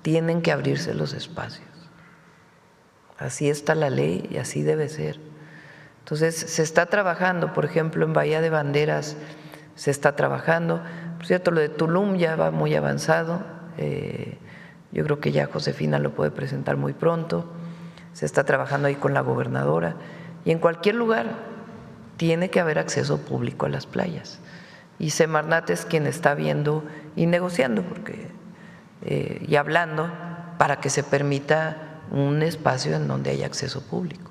Speaker 1: tienen que abrirse los espacios. Así está la ley y así debe ser. Entonces, se está trabajando, por ejemplo, en Bahía de Banderas se está trabajando. Por cierto, lo de Tulum ya va muy avanzado. Yo creo que ya Josefina lo puede presentar muy pronto. Se está trabajando ahí con la gobernadora. Y en cualquier lugar tiene que haber acceso público a las playas. Y Semarnat es quien está viendo y negociando y hablando para que se permita un espacio en donde haya acceso público.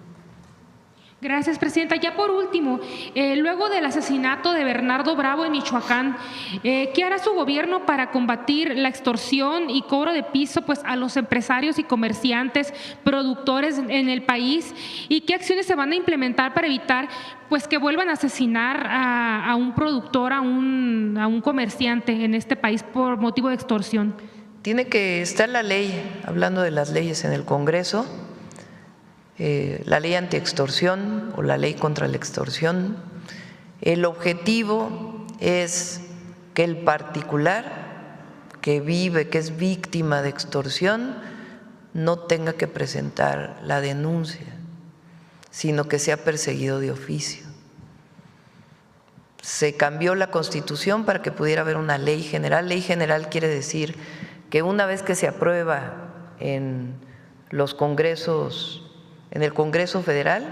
Speaker 12: Gracias, presidenta. Ya por último, luego del asesinato de Bernardo Bravo en Michoacán, ¿qué hará su gobierno para combatir la extorsión y cobro de piso a los empresarios y comerciantes, productores en el país? ¿Y qué acciones se van a implementar para evitar que vuelvan a asesinar a un productor, a un comerciante en este país por motivo de extorsión?
Speaker 1: Tiene que estar la ley, hablando de las leyes en el Congreso, la ley antiextorsión o la ley contra la extorsión. El objetivo es que el particular que vive, que es víctima de extorsión, no tenga que presentar la denuncia, sino que sea perseguido de oficio. Se cambió la Constitución para que pudiera haber una ley general. Ley general quiere decir que una vez que se aprueba en los congresos, en el Congreso Federal,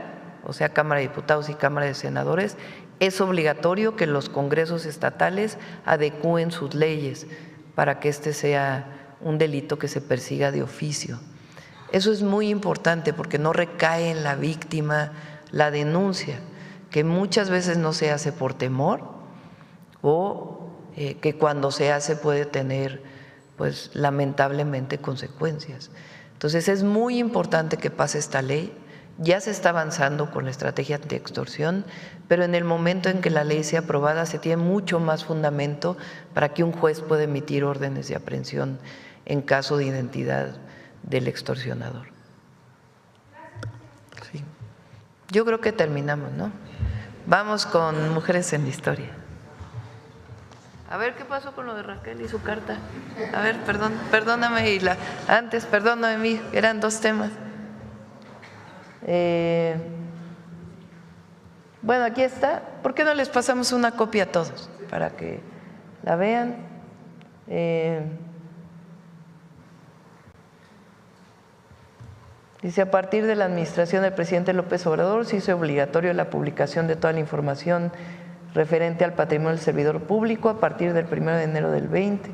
Speaker 1: o sea, Cámara de Diputados y Cámara de Senadores, es obligatorio que los congresos estatales adecúen sus leyes para que este sea un delito que se persiga de oficio. Eso es muy importante porque no recae en la víctima la denuncia, que muchas veces no se hace por temor o que cuando se hace puede tener, lamentablemente, consecuencias. Entonces, es muy importante que pase esta ley. Ya se está avanzando con la estrategia antiextorsión, pero en el momento en que la ley sea aprobada se tiene mucho más fundamento para que un juez pueda emitir órdenes de aprehensión en caso de identidad del extorsionador. Sí. Yo creo que terminamos, ¿no? Vamos con Mujeres en la Historia. A ver, ¿qué pasó con lo de Raquel y su carta? A ver, perdóname, perdóname, eran dos temas. Bueno, aquí está. ¿Por qué no les pasamos una copia a todos para que la vean? Dice, a partir de la administración del presidente López Obrador se hizo obligatorio la publicación de toda la información referente al patrimonio del servidor público a partir del 1 de enero del 20.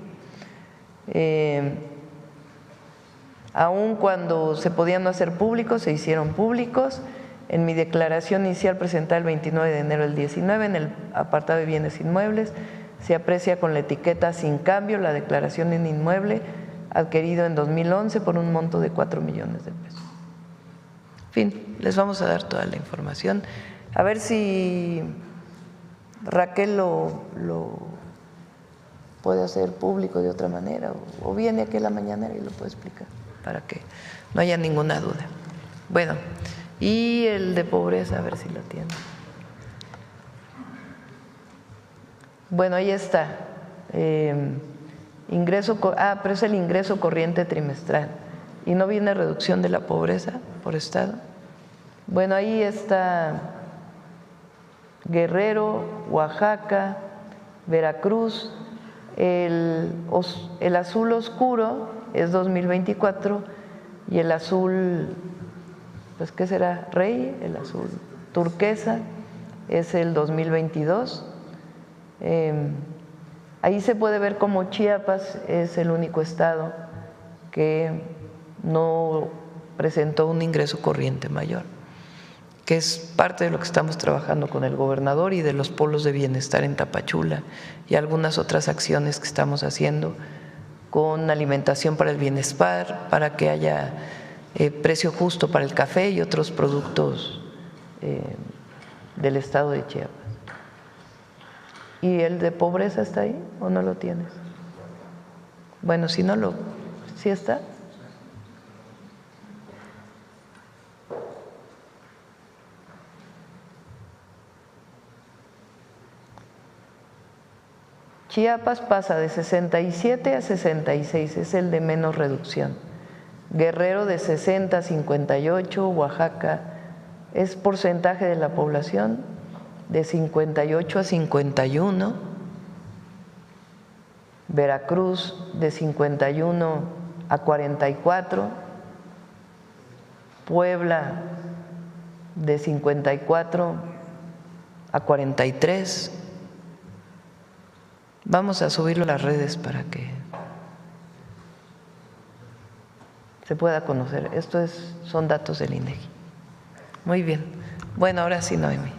Speaker 1: Aun cuando se podían no hacer públicos, se hicieron públicos. En mi declaración inicial presentada el 29 de enero del 19, en el apartado de bienes inmuebles, se aprecia con la etiqueta sin cambio la declaración en inmueble adquirido en 2011 por un monto de 4 millones de pesos. En fin, les vamos a dar toda la información. A ver si Raquel lo puede hacer público de otra manera o viene aquí a la mañanera y lo puede explicar para que no haya ninguna duda. Bueno, y el de pobreza, a ver si lo tiene. Bueno, ahí está. Pero es el ingreso corriente trimestral. ¿Y no viene reducción de la pobreza por estado? Bueno, ahí está Guerrero, Oaxaca, Veracruz. El azul oscuro es 2024 y el azul, ¿qué será? Rey, el azul turquesa es el 2022. Ahí se puede ver cómo Chiapas es el único estado que no presentó un ingreso corriente mayor, que es parte de lo que estamos trabajando con el gobernador y de los polos de bienestar en Tapachula y algunas otras acciones que estamos haciendo con alimentación para el bienestar, para que haya precio justo para el café y otros productos del estado de Chiapas. ¿Y el de pobreza está ahí o no lo tienes? Bueno, si no ¿sí está? Chiapas pasa de 67 a 66, es el de menos reducción. Guerrero de 60 a 58, Oaxaca es porcentaje de la población de 58 a 51, Veracruz de 51 a 44, Puebla de 54 a 43. Vamos a subirlo a las redes para que se pueda conocer. Son datos del INEGI. Muy bien. Bueno, ahora sí, Noemí.